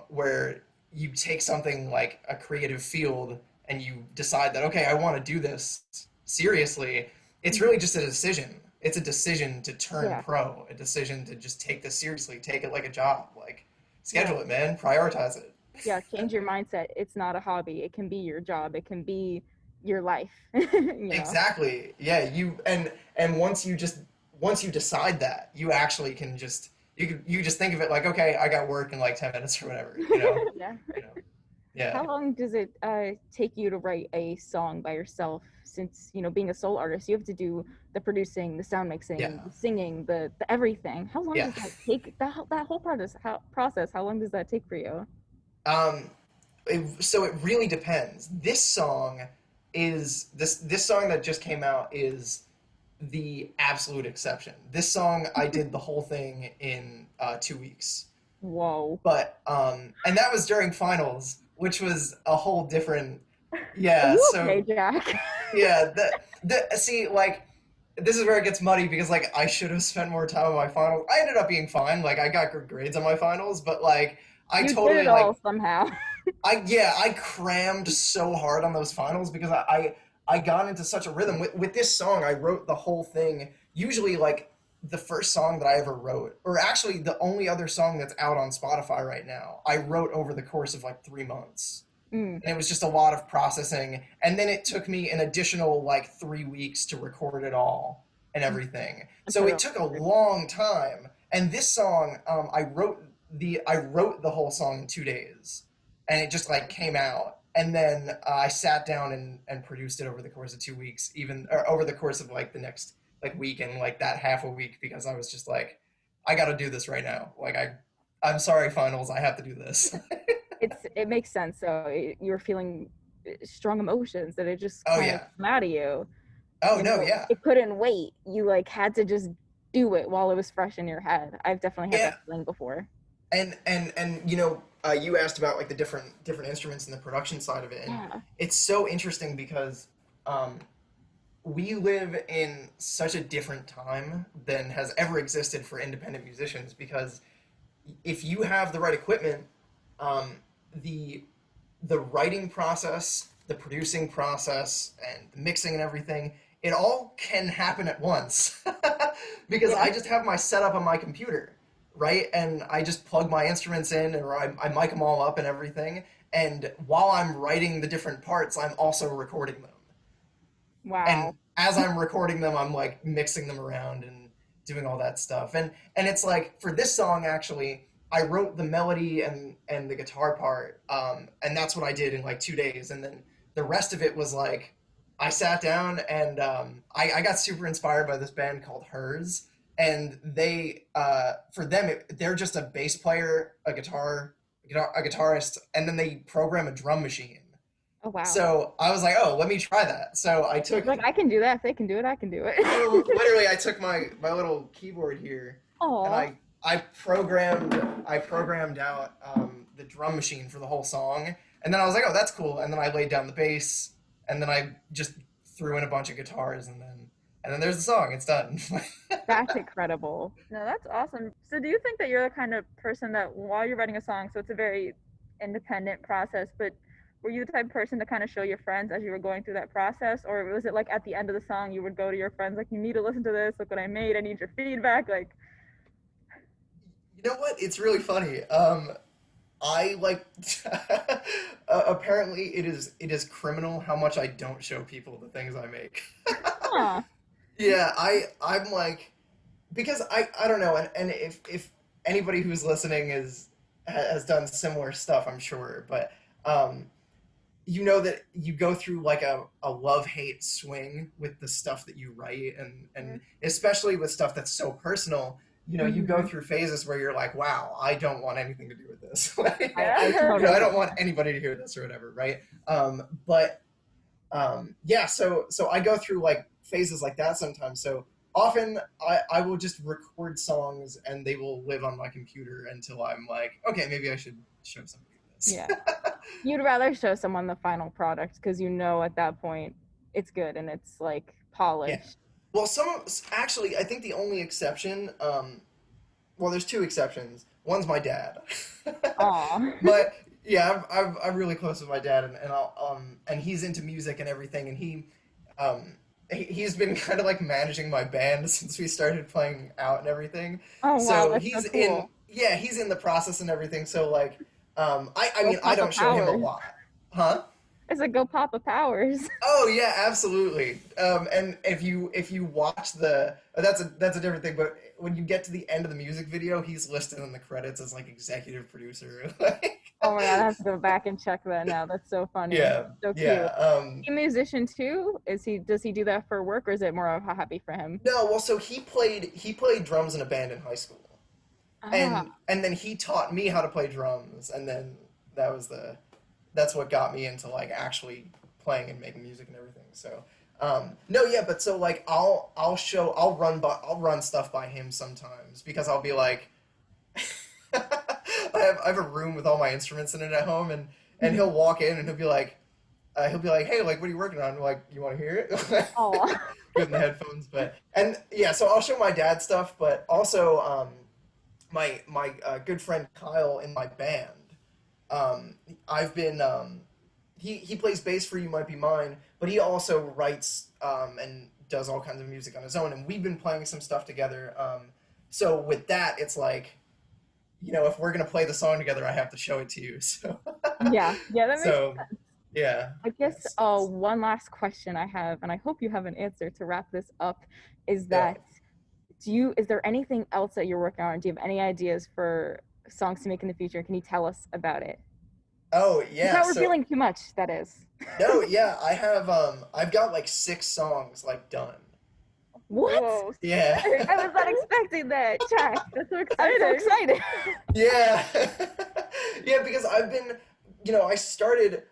where you take something like a creative field and you decide that, okay, I want to do this seriously. It's really just a decision. It's a decision to turn pro, a decision to just take this seriously, take it like a job, like schedule it, man, prioritize it. Yeah, change your mindset. It's not a hobby. It can be your job. It can be your life. You know? Exactly. Yeah, and once you decide that, you actually can just you just think of it like, okay, I got work in like 10 minutes or whatever, you know. Yeah. You know? Yeah. How long does it take you to write a song by yourself? Since, you know, being a solo artist, you have to do the producing, the sound mixing, the singing, the everything. How long does that take? That whole process. How long does that take for you? So it really depends. This song that just came out is the absolute exception. This song I did the whole thing in 2 weeks. Whoa. But and that was during finals, which was a whole different. Yeah. Are you so okay, Jack? yeah. See, like, this is where it gets muddy because like I should have spent more time on my finals. I ended up being fine. Like I got good grades on my finals, but like You totally did it all somehow. I crammed so hard on those finals because I got into such a rhythm. With this song, I wrote the whole thing. Usually, like, the first song that I ever wrote, or actually the only other song that's out on Spotify right now, I wrote over the course of, like, 3 months. And it was just a lot of processing. And then it took me an additional, like, 3 weeks to record it all and everything. So it took a long time. And this song, I wrote the whole song in 2 days. And it just like came out, and then I sat down and produced it over the course of 2 weeks, or over the course of like the next like week and like that half a week, because I was just like, I got to do this right now. Like I'm sorry, finals, I have to do this. It makes sense. So you're feeling strong emotions that it just kind of come out of you. Oh, you no, know, yeah. It couldn't wait. You like had to just do it while it was fresh in your head. I've definitely had that feeling before. And you know, you asked about like the different instruments and the production side of it, and it's so interesting because we live in such a different time than has ever existed for independent musicians, because if you have the right equipment, the writing process, the producing process, and the mixing and everything, it all can happen at once because I just have my setup on my computer, right? And I just plug my instruments in, or I mic them all up and everything. And while I'm writing the different parts, I'm also recording them. Wow. And as I'm recording them, I'm like mixing them around and doing all that stuff. And it's like for this song actually, I wrote the melody and the guitar part, and that's what I did in like 2 days. And then the rest of it was like I sat down and I got super inspired by this band called Hers, and they for them they're just a bass player, a guitarist, and then they program a drum machine. Oh wow. So I was like, oh, let me try that. So I took Like I can do that. If they can do it, I can do it. literally I took my little keyboard here and I programmed out the drum machine for the whole song, and then I was like, oh, that's cool. And then I laid down the bass, and then I just threw in a bunch of guitars, and then there's the song. It's done. That's incredible. No, that's awesome. So do you think that you're the kind of person that while you're writing a song, so it's a very independent process, but were you the type of person to kind of show your friends as you were going through that process? Or was it like at the end of the song, you would go to your friends, like, you need to listen to this, look what I made, I need your feedback, like? You know what? It's really funny. I like apparently it is criminal how much I don't show people the things I make. Huh. Yeah, I'm like, because I don't know, and if anybody who's listening has done similar stuff, I'm sure, but you know that you go through like a love-hate swing with the stuff that you write, and especially with stuff that's so personal. You know, you go through phases where you're like, wow, I don't want anything to do with this. Like, I you know, I don't want anybody to hear this or whatever, right? Yeah, so I go through like phases like that sometimes. So often I will just record songs and they will live on my computer until I'm like, okay, maybe I should show somebody this. Yeah. You'd rather show someone the final product because you know at that point it's good and it's like polished. Yeah. Well, actually, I think the only exception, well, there's two exceptions. One's my dad. Aw. But yeah, I'm really close with my dad, and he's into music and everything, and he's been kind of like managing my band since we started playing out and everything. Oh wow, So that's he's so cool. he's in the process and everything. So like, I mean, Papa I don't show him a Powers. lot, huh? It's like go Papa Powers. Oh yeah, absolutely. And if you watch that's a different thing. But when you get to the end of the music video, he's listed in the credits as like executive producer. Oh my god, I have to go back and check that now. That's so funny. Yeah, So cute. yeah. Is he a musician too? Does he do that for work or is it more of a hobby for him? No, well, so he played drums in a band in high school, and then he taught me how to play drums, and then that's what got me into like actually playing and making music and everything. So no, yeah, but so like I'll run stuff by him sometimes because I'll be like I have a room with all my instruments in it at home, and he'll walk in and he'll be like, hey, like, what are you working on? Like, you want to hear it? Oh. Put in the headphones, and yeah, so I'll show my dad stuff, but also my good friend Kyle in my band. I've been he plays bass for You Might Be Mine, but he also writes and does all kinds of music on his own, and we've been playing some stuff together. So with that, it's like, you know, if we're gonna play the song together, I have to show it to you. So Yeah, that makes sense. Yeah. I guess one last question I have, and I hope you have an answer to wrap this up, is that is there anything else that you're working on? Do you have any ideas for songs to make in the future? Can you tell us about it? Oh yeah. Without revealing too much, that is. No, yeah, I have I've got like 6 songs like done. What? Whoa. Yeah. I was not expecting that. Jack, that's so exciting. I'm so excited. Yeah. Yeah, because I've been, you know, I started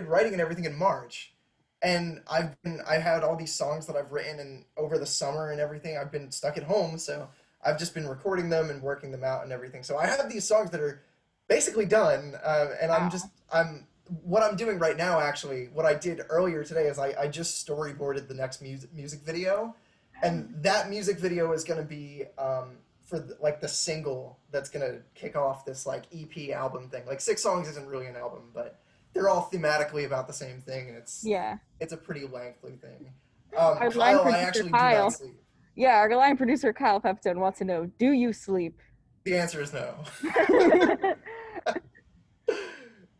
writing and everything in March, and I had all these songs that I've written, and over the summer and everything, I've been stuck at home, so I've just been recording them and working them out and everything. So I have these songs that are basically done, and wow. What I'm doing right now, actually, what I did earlier today is I just storyboarded the next music video, and that music video is going to be for the single that's going to kick off this like EP album thing. Like 6 songs isn't really an album, but they're all thematically about the same thing, and it's a pretty lengthy thing. Kyle, I actually do not sleep. Yeah, our line producer Kyle Papitone wants to know, do you sleep? The answer is no.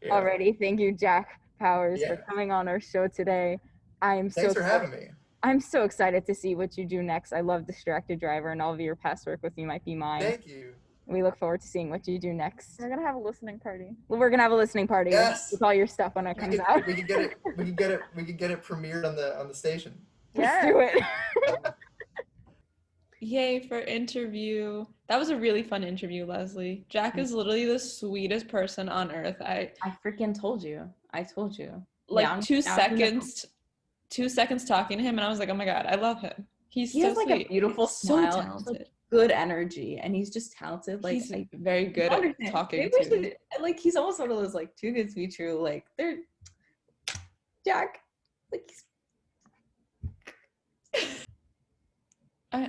Yeah. Alrighty, thank you, Jack Powers, for coming on our show today. Thanks for having me. I'm so excited to see what you do next. I love Distracted Driver, and all of your past work with You Might Be Mine. Thank you. We look forward to seeing what you do next. We're gonna have a listening party. Well, we're gonna have a listening party Yes. with all your stuff when it comes out. We could get it. We could get it. We could get it premiered on the station. Let's do it. Yay for interview. That was a really fun interview, Leslie. Jack is literally the sweetest person on earth. I freaking told you. I told you. like Yeah, 2 seconds talking to him, and I was like, oh my god, I love him. He has so like sweet. a beautiful So smile, talented. good energy, and he's just talented. Like He's very good at talking Maybe we too. should- like he's almost one of those like too good to be true. Like they're Jack. Like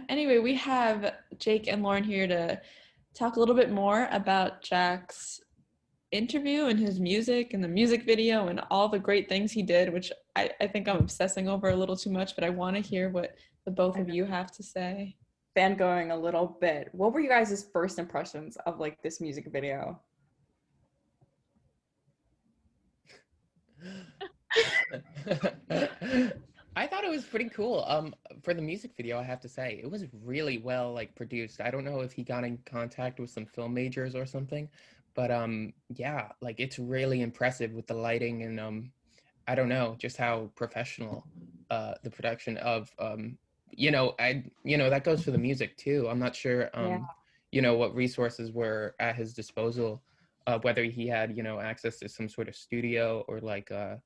Anyway, we have Jake and Lauren here to talk a little bit more about Jack's interview and his music and the music video and all the great things he did, which I think I'm obsessing over a little too much, but I want to hear what the both of you have to say. fangoing a little bit. What were you guys' first impressions of like this music video? I thought it was pretty cool. For the music video, I have to say, it was really well like produced. I don't know if he got in contact with some film majors or something, but yeah, like it's really impressive with the lighting and I don't know, just how professional the production of that goes for the music too. I'm not sure what resources were at his disposal, whether he had access to some sort of studio or like other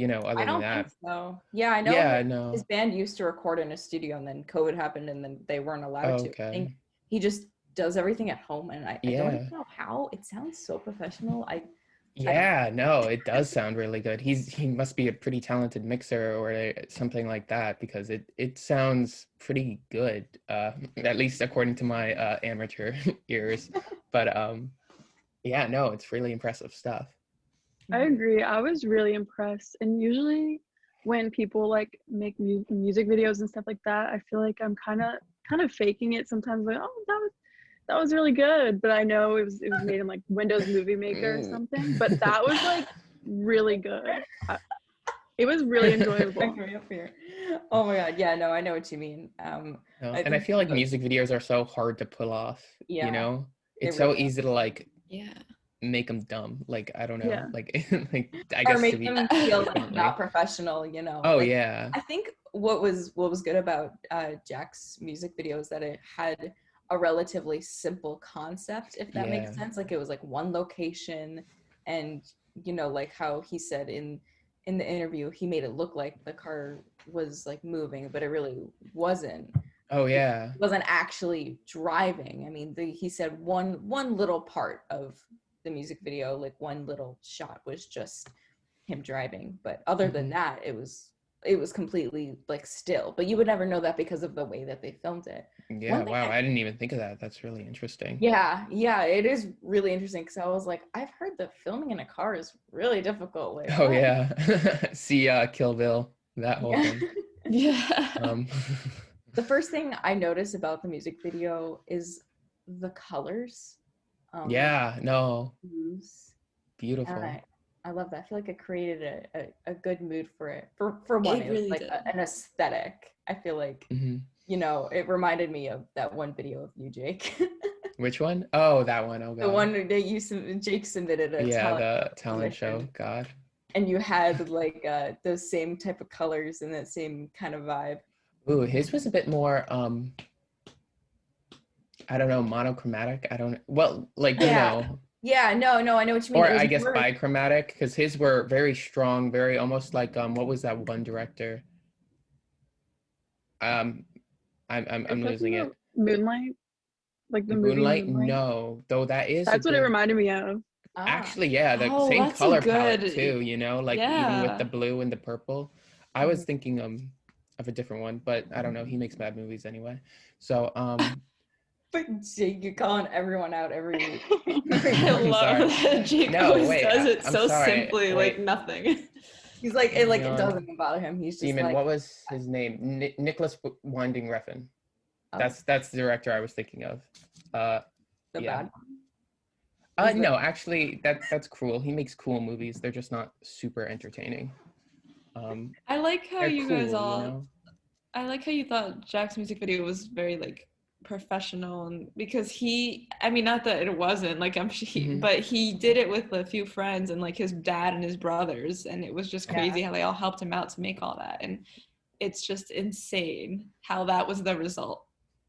I don't than that. think so. Yeah, I know. Yeah, no. His band used to record in a studio, and then COVID happened, and then they weren't allowed to. I think he just does everything at home, and I don't even know how. It sounds so professional. No, it does sound really good. He must be a pretty talented mixer or something like that, because it sounds pretty good, at least according to my amateur ears. But it's really impressive stuff. I agree. I was really impressed. And usually when people like make music videos and stuff like that, I feel like I'm kind of faking it sometimes, like, oh, that was really good, but I know it was made in like Windows Movie Maker or something, but that was like really good. It was really enjoyable. Oh my god, yeah, no, I know what you mean. I feel like music videos are so hard to pull off. It's so easy to like make them dumb, like I don't know, like like I guess or make to be them feel like not professional, I think what was good about Jack's music video is that it had a relatively simple concept, if that makes sense. Like it was like one location, and like how he said in the interview, he made it look like the car was like moving, but it really wasn't. It wasn't actually driving. I mean, he said one little part of the music video, like one little shot, was just him driving, but other than that, it was completely like still. But you would never know that because of the way that they filmed it. Wow, I didn't even think of that. That's really interesting. It is really interesting, because I was like, I've heard that filming in a car is really difficult. Like, see Kill Bill, that whole thing. The first thing I noticed about the music video is the colors. Beautiful. I love that. I feel like it created a good mood for it. For one, it was like an aesthetic. I feel like it reminded me of that one video of you, Jake. Which one? Oh, that one. Oh, God. The one that Jake submitted the talent show. God. And you had like those same type of colors and that same kind of vibe. Ooh, his was a bit more I don't know, monochromatic. I know. Yeah, no, I know what you mean. Or I guess bichromatic, because his were very strong, very almost like what was that one director? I'm losing it. Moonlight, like the movie Moonlight. No, though that's what it reminded me of. Actually, the same color palette too. Like even with the blue and the purple. I was thinking of a different one, but I don't know. He makes bad movies anyway, so But Jake, you're calling everyone out every week. I love that Jake always does it so simply, like nothing. He's like, it doesn't bother him. He's just Demon, like, what was his name? Nicholas Winding Refn. That's the director I was thinking of. The bad one? No, actually, that's Cruel. He makes cool movies. They're just not super entertaining. I like how you guys all. I like how you thought Jack's music video was very like professional, and because I mean, not that it wasn't like but he did it with a few friends and like his dad and his brothers, and it was just crazy how they all helped him out to make all that, and it's just insane how that was the result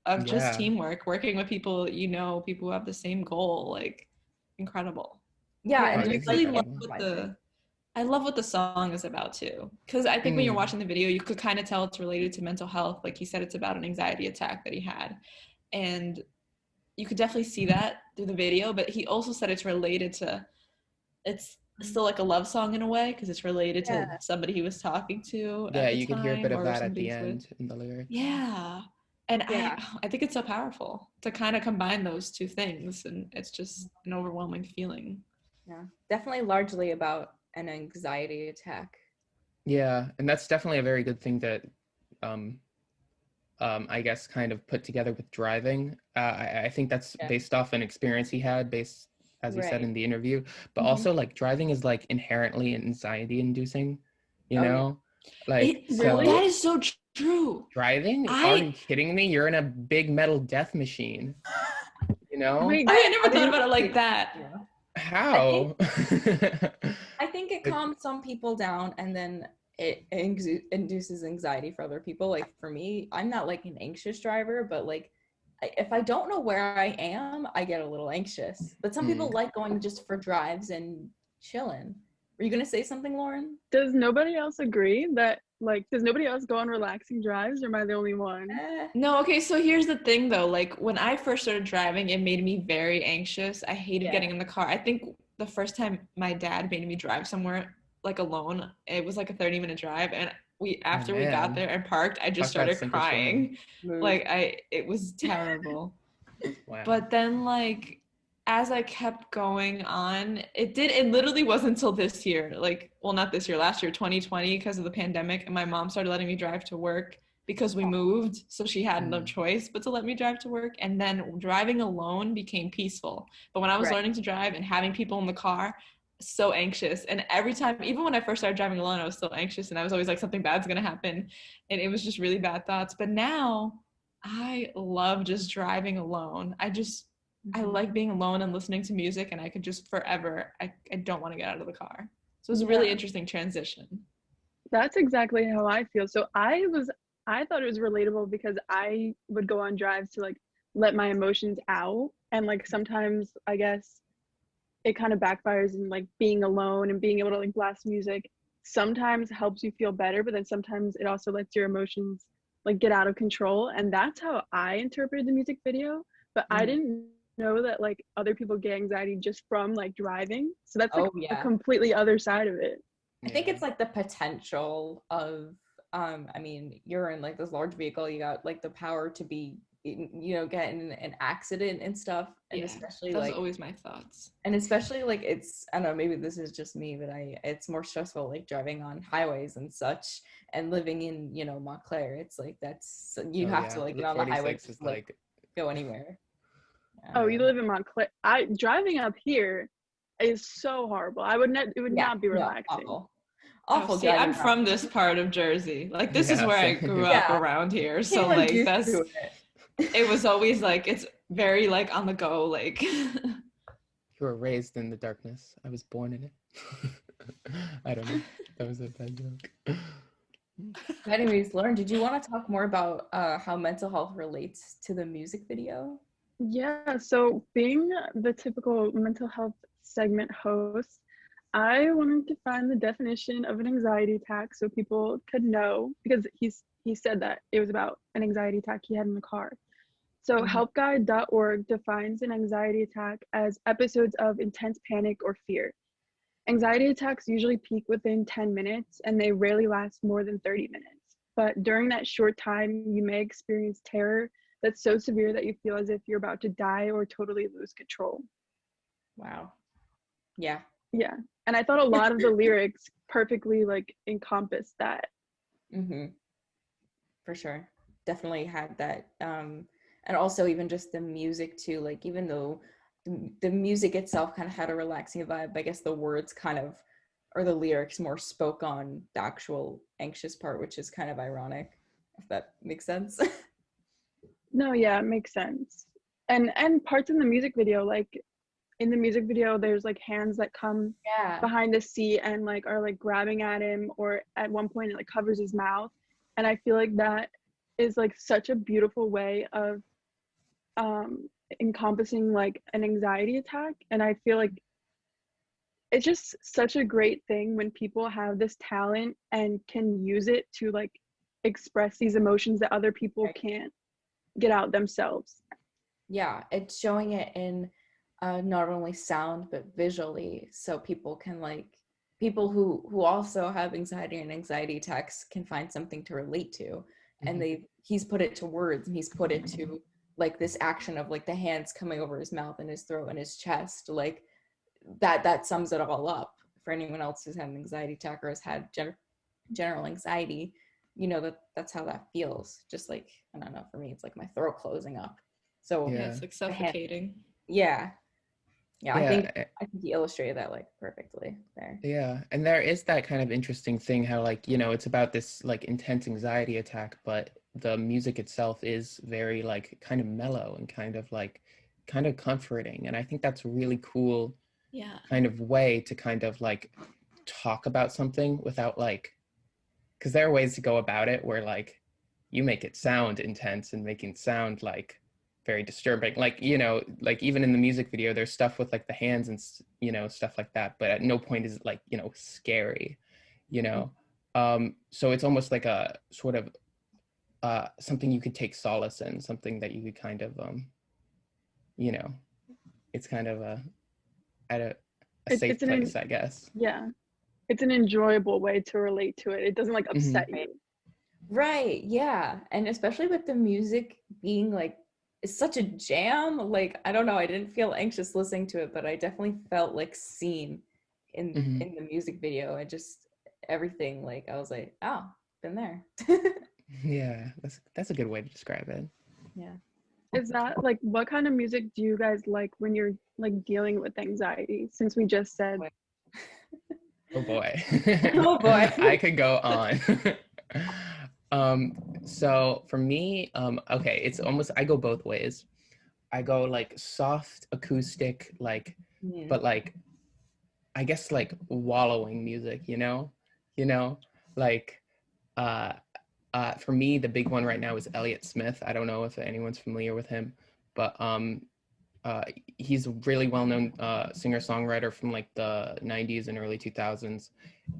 of just teamwork, working with people, people who have the same goal, like incredible. Yeah, and I really love what the song is about too, because I think when you're watching the video, you could kind of tell it's related to mental health. Like he said, it's about an anxiety attack that he had, and you could definitely see that through the video. But he also said it's related to, it's still like a love song in a way, because it's related to somebody he was talking to. Yeah, at the you can hear a time, bit of or that at the somebody he was end with. in the lyrics. Yeah, and I think it's so powerful to kind of combine those two things, and it's just an overwhelming feeling. Yeah, definitely largely about an anxiety attack. Yeah, and that's definitely a very good thing that I guess kind of put together with driving. I think that's based off an experience he had, as he said in the interview, but also like driving is like inherently anxiety inducing, you know? Like that is so true. Driving? Are you kidding me? You're in a big metal death machine. You know? I never thought about it like that. How? I think it calms some people down, and then it induces anxiety for other people. Like for me, I'm not like an anxious driver, but like if I don't know where I am, I get a little anxious. But some people like going just for drives and chilling. Were you gonna say something, Lauren? Does nobody else agree that, like, does nobody else go on relaxing drives, or am I the only one? No, okay, so here's the thing though, like when I first started driving, it made me very anxious. I hated getting in the car. I think the first time my dad made me drive somewhere like alone, it was like a 30-minute drive, and after we got there and parked, I just started crying. Like it was terrible. Wow. But then like as I kept going on, it literally wasn't until this year, like, well, not this year, last year, 2020, because of the pandemic, and my mom started letting me drive to work because we moved, so she had no choice but to let me drive to work. And then driving alone became peaceful. But when I was learning to drive and having people in the car, so anxious. And every time, even when I first started driving alone, I was still anxious, and I was always like, something bad's gonna happen, and it was just really bad thoughts. But now I love just driving alone. I like being alone and listening to music, and I could just forever, I don't want to get out of the car. So it was a really interesting transition. That's exactly how I feel. So I thought it was relatable because I would go on drives to like let my emotions out, and like sometimes I guess it kind of backfires, in like being alone and being able to like blast music sometimes helps you feel better, but then sometimes it also lets your emotions like get out of control. And that's how I interpreted the music video. But I didn't know that like other people get anxiety just from like driving, so that's like a completely other side of it. I think it's like the potential of I mean, you're in like this large vehicle, you got like the power to be, you know, get in an accident and stuff, and especially that's like always my thoughts, and especially like it's, I don't know, maybe this is just me, but it's more stressful like driving on highways and such, and living in, you know, Montclair. It's like that's, you have to like get on the highway to like go anywhere. Oh, you live in Montclair. Driving up here is so horrible. It would not be relaxing. Awful. See, I'm from this part of Jersey. Like this is where I grew up around here. So like it was always like, it's very like on the go, like. You were raised in the darkness. I was born in it. I don't know. That was a bad joke. Anyways, Lauren, did you want to talk more about how mental health relates to the music video? Yeah, so being the typical mental health segment host, I wanted to find the definition of an anxiety attack so people could know, because he said that it was about an anxiety attack he had in the car. So helpguide.org defines an anxiety attack as episodes of intense panic or fear. Anxiety attacks usually peak within 10 minutes, and they rarely last more than 30 minutes. But during that short time, you may experience terror that's so severe that you feel as if you're about to die or totally lose control. Wow. Yeah. Yeah. And I thought a lot of the lyrics perfectly like encompass that. For sure. Definitely had that. And also even just the music too, like even though the music itself kind of had a relaxing vibe, I guess the words kind of, or the lyrics more spoke on the actual anxious part, which is kind of ironic. if that makes sense. No, yeah, it makes sense. And parts in the music video, like in the music video, there's like hands that come Yeah. behind the seat and like are like grabbing at him, or at one point it like covers his mouth. And I feel like that is like such a beautiful way of encompassing like an anxiety attack. And I feel like it's just such a great thing when people have this talent and can use it to like express these emotions that other people can't get out themselves. Yeah, it's showing it in not only sound but visually, so people can like, people who also have anxiety and anxiety attacks can find something to relate to. And he's put it to words, and he's put it to like this action of like the hands coming over his mouth and his throat and his chest, like that sums it all up for anyone else who's had an anxiety attack or has had general anxiety. You know, that's how that feels. Just like, I don't know, for me it's like my throat closing up. So Yeah, it's like suffocating. Yeah. Yeah, I think he illustrated that like perfectly there. Yeah, and there is that kind of interesting thing how like, you know, it's about this like intense anxiety attack, but the music itself is very like kind of mellow and kind of comforting. And I think that's a really cool kind of way to kind of like talk about something without like, because there are ways to go about it where like you make it sound intense and making it sound like very disturbing, like, you know, like even in the music video there's stuff with like the hands and, you know, stuff like that, but at no point is it like, you know, scary, you know. So it's almost like a sort of something you could take solace in, something that you could kind of you know, it's kind of at a safe place, I guess. Yeah, it's an enjoyable way to relate to it. It doesn't like upset you. Right, yeah. And especially with the music being like, it's such a jam. Like, I don't know, I didn't feel anxious listening to it, but I definitely felt like seen in the music video. I just, everything, like, I was like, oh, been there. Yeah, that's a good way to describe it. Yeah. Is that like, what kind of music do you guys like when you're like dealing with anxiety? Since we just said. Oh boy. Oh boy. I could go on. So for me, okay, it's almost, I go both ways. I go like soft acoustic, like, but like, I guess like wallowing music, you know, like, for me, the big one right now is Elliott Smith. I don't know if anyone's familiar with him, but he's a really well-known singer-songwriter from like the 90s and early 2000s,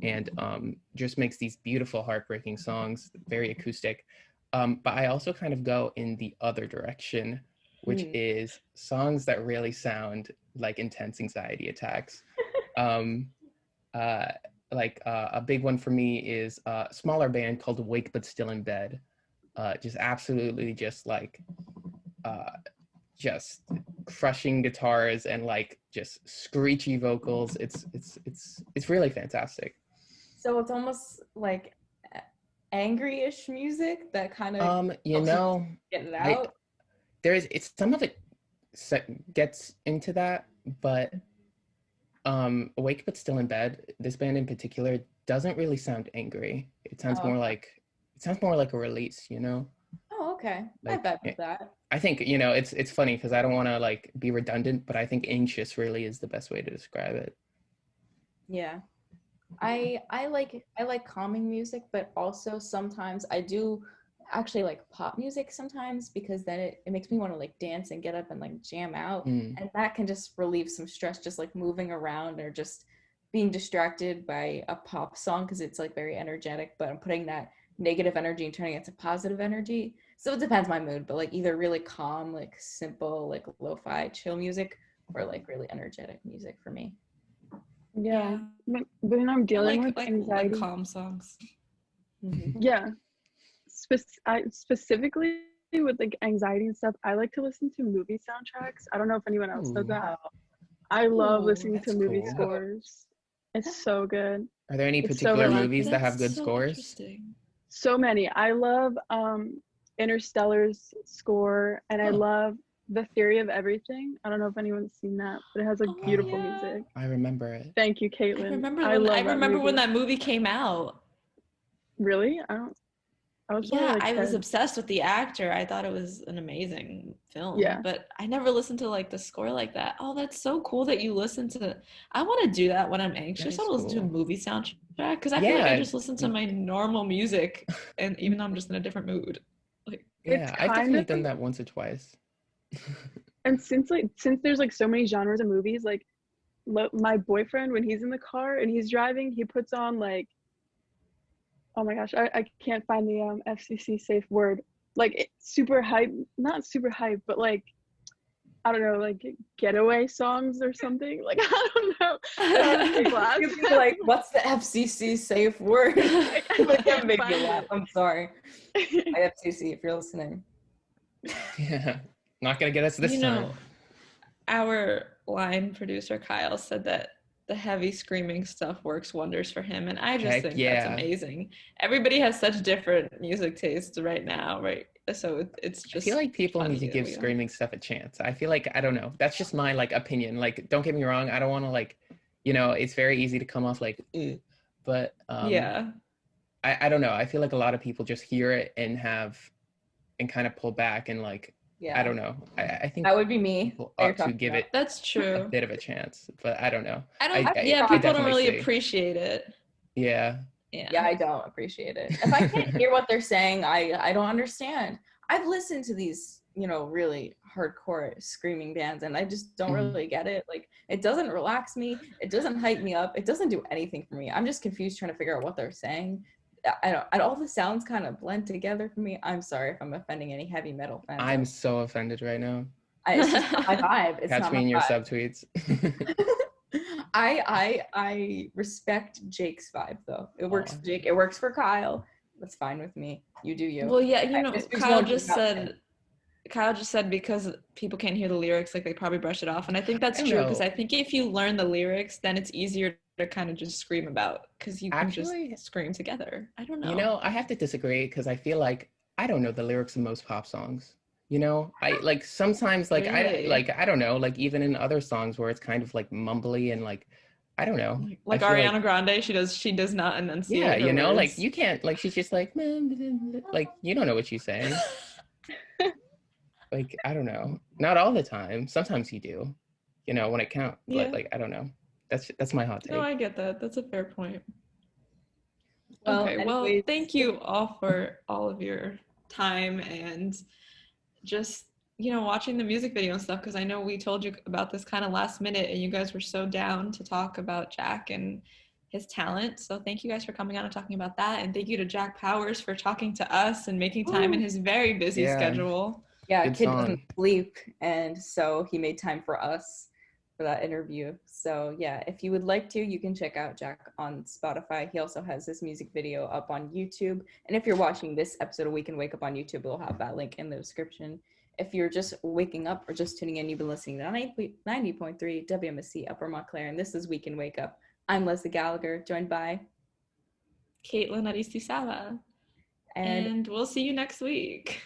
and just makes these beautiful, heartbreaking songs, very acoustic. But I also kind of go in the other direction, which is songs that really sound like intense anxiety attacks. Like a big one for me is a smaller band called Awake But Still in Bed. Just absolutely just like just crushing guitars and like just screechy vocals. It's really fantastic. So it's almost like angry-ish music that kind of you know, get it out. It's some of it gets into that, but Awake But Still in Bed, this band in particular, doesn't really sound angry. It sounds more like a release, you know. Oh, okay. Like, I bet with that. I think, you know, it's funny because I don't want to like be redundant, but I think anxious really is the best way to describe it. Yeah. I like calming music, but also sometimes I do actually like pop music sometimes, because then it makes me want to like dance and get up and like jam out. And that can just relieve some stress, just like moving around or just being distracted by a pop song, because it's like very energetic, but I'm putting that negative energy and turning it to positive energy. So it depends my mood, but like either really calm, like simple, like lo-fi chill music, or like really energetic music for me. Yeah, but when I'm dealing with anxiety, like calm songs. Yeah, specifically with like anxiety and stuff, I like to listen to movie soundtracks. I don't know if anyone else does that. I love listening to movie scores. It's so good. Are there any particular movies that have good scores? So many. I love Interstellar's score, and I love The Theory of Everything. I don't know if anyone's seen that, but it has like beautiful music. I remember it. Thank you, Caitlin. I remember when that movie came out. Really? I don't. I was Yeah, like I was 10. obsessed with the actor. I thought it was an amazing film. Yeah. But I never listened to like the score like that. Oh, that's so cool that you listen to. I want to do that when I'm anxious. is I want to listen to a cool. movie soundtrack because I feel like I Yeah. just listen to my normal music, and even though I'm just in a different mood. Like, Yeah, I've kind definitely of- done that once or twice. And since there's like so many genres of movies, like my boyfriend, when he's in the car and he's driving, he puts on like, oh my gosh, I can't find the FCC safe word, like super hype, not super hype, but like, I don't know, like getaway songs or something. Like, I don't know. You'd be like, what's the FCC safe word? Like, that made me laugh. I'm sorry. FCC, if you're listening. Yeah, not gonna get us this you time. know, our line producer Kyle said that the heavy screaming stuff works wonders for him, and I just Heck think yeah. that's amazing. Everybody has such different music tastes right now, right? So it's just. I feel like people funny need to that give we screaming stuff a chance. I feel like, I don't know, that's just my like opinion. Like, don't get me wrong, I don't want to like, you know, it's very easy to come off like, but yeah. I don't know. I feel like a lot of people just hear it and kind of pull back and like, Yeah. I don't know. I think that would be me. people that you're ought to talking give about. it That's a true. bit of a chance, but I don't know. Yeah, I people don't definitely really see. appreciate it. Yeah. Yeah, I don't appreciate it. If I can't hear what they're saying, I don't understand. I've listened to these, you know, really hardcore screaming bands, and I just don't really get it. Like, it doesn't relax me. It doesn't hype me up. It doesn't do anything for me. I'm just confused trying to figure out what they're saying. I don't. And all the sounds kind of blend together for me. I'm sorry if I'm offending any heavy metal fans. I'm so offended right now. It's just not my vibe. It's Catch not me my in your vibe. subtweets. I respect Jake's vibe though. It works for Jake. It works for Kyle. That's fine with me. You do you. Well, yeah, you know, Kyle just said because people can't hear the lyrics, like they probably brush it off, and I think that's I don't true because know. I think if you learn the lyrics, then it's easier to kind of just scream about because you can just scream together. I don't know. You know, I have to disagree because I feel like I don't know the lyrics of most pop songs. You know, I like sometimes like Really? I don't know, like even in other songs where it's kind of like mumbly and like I don't know. Like I feel Ariana Grande, she does not enunciate. Yeah, her you know, like words. you can't like she's just like you don't know what she's saying. Like I don't know. Not all the time. Sometimes you do. You know, when it counts. Yeah. Like I don't know. That's my hot take. No, I get that. That's a fair point. Well, Okay, well, anyways. thank you all for all of your time and just, you know, watching the music video and stuff, because I know we told you about this kind of last minute and you guys were so down to talk about Jack and his talent. So thank you guys for coming on and talking about that. And thank you to Jack Powers for talking to us and making time in his very busy schedule. Yeah, Good kid song. doesn't sleep, and so he made time for us for that interview. So yeah, if you would like to, you can check out Jack on Spotify. He also has this music video up on YouTube. And if you're watching this episode of We Can Wake Up on YouTube, we'll have that link in the description. If you're just waking up or just tuning in, you've been listening to 90.3 WMSC Upper Montclair, and this is We Can Wake Up. I'm Leslie Gallagher, joined by Caitlin Aristizabal. And we'll see you next week.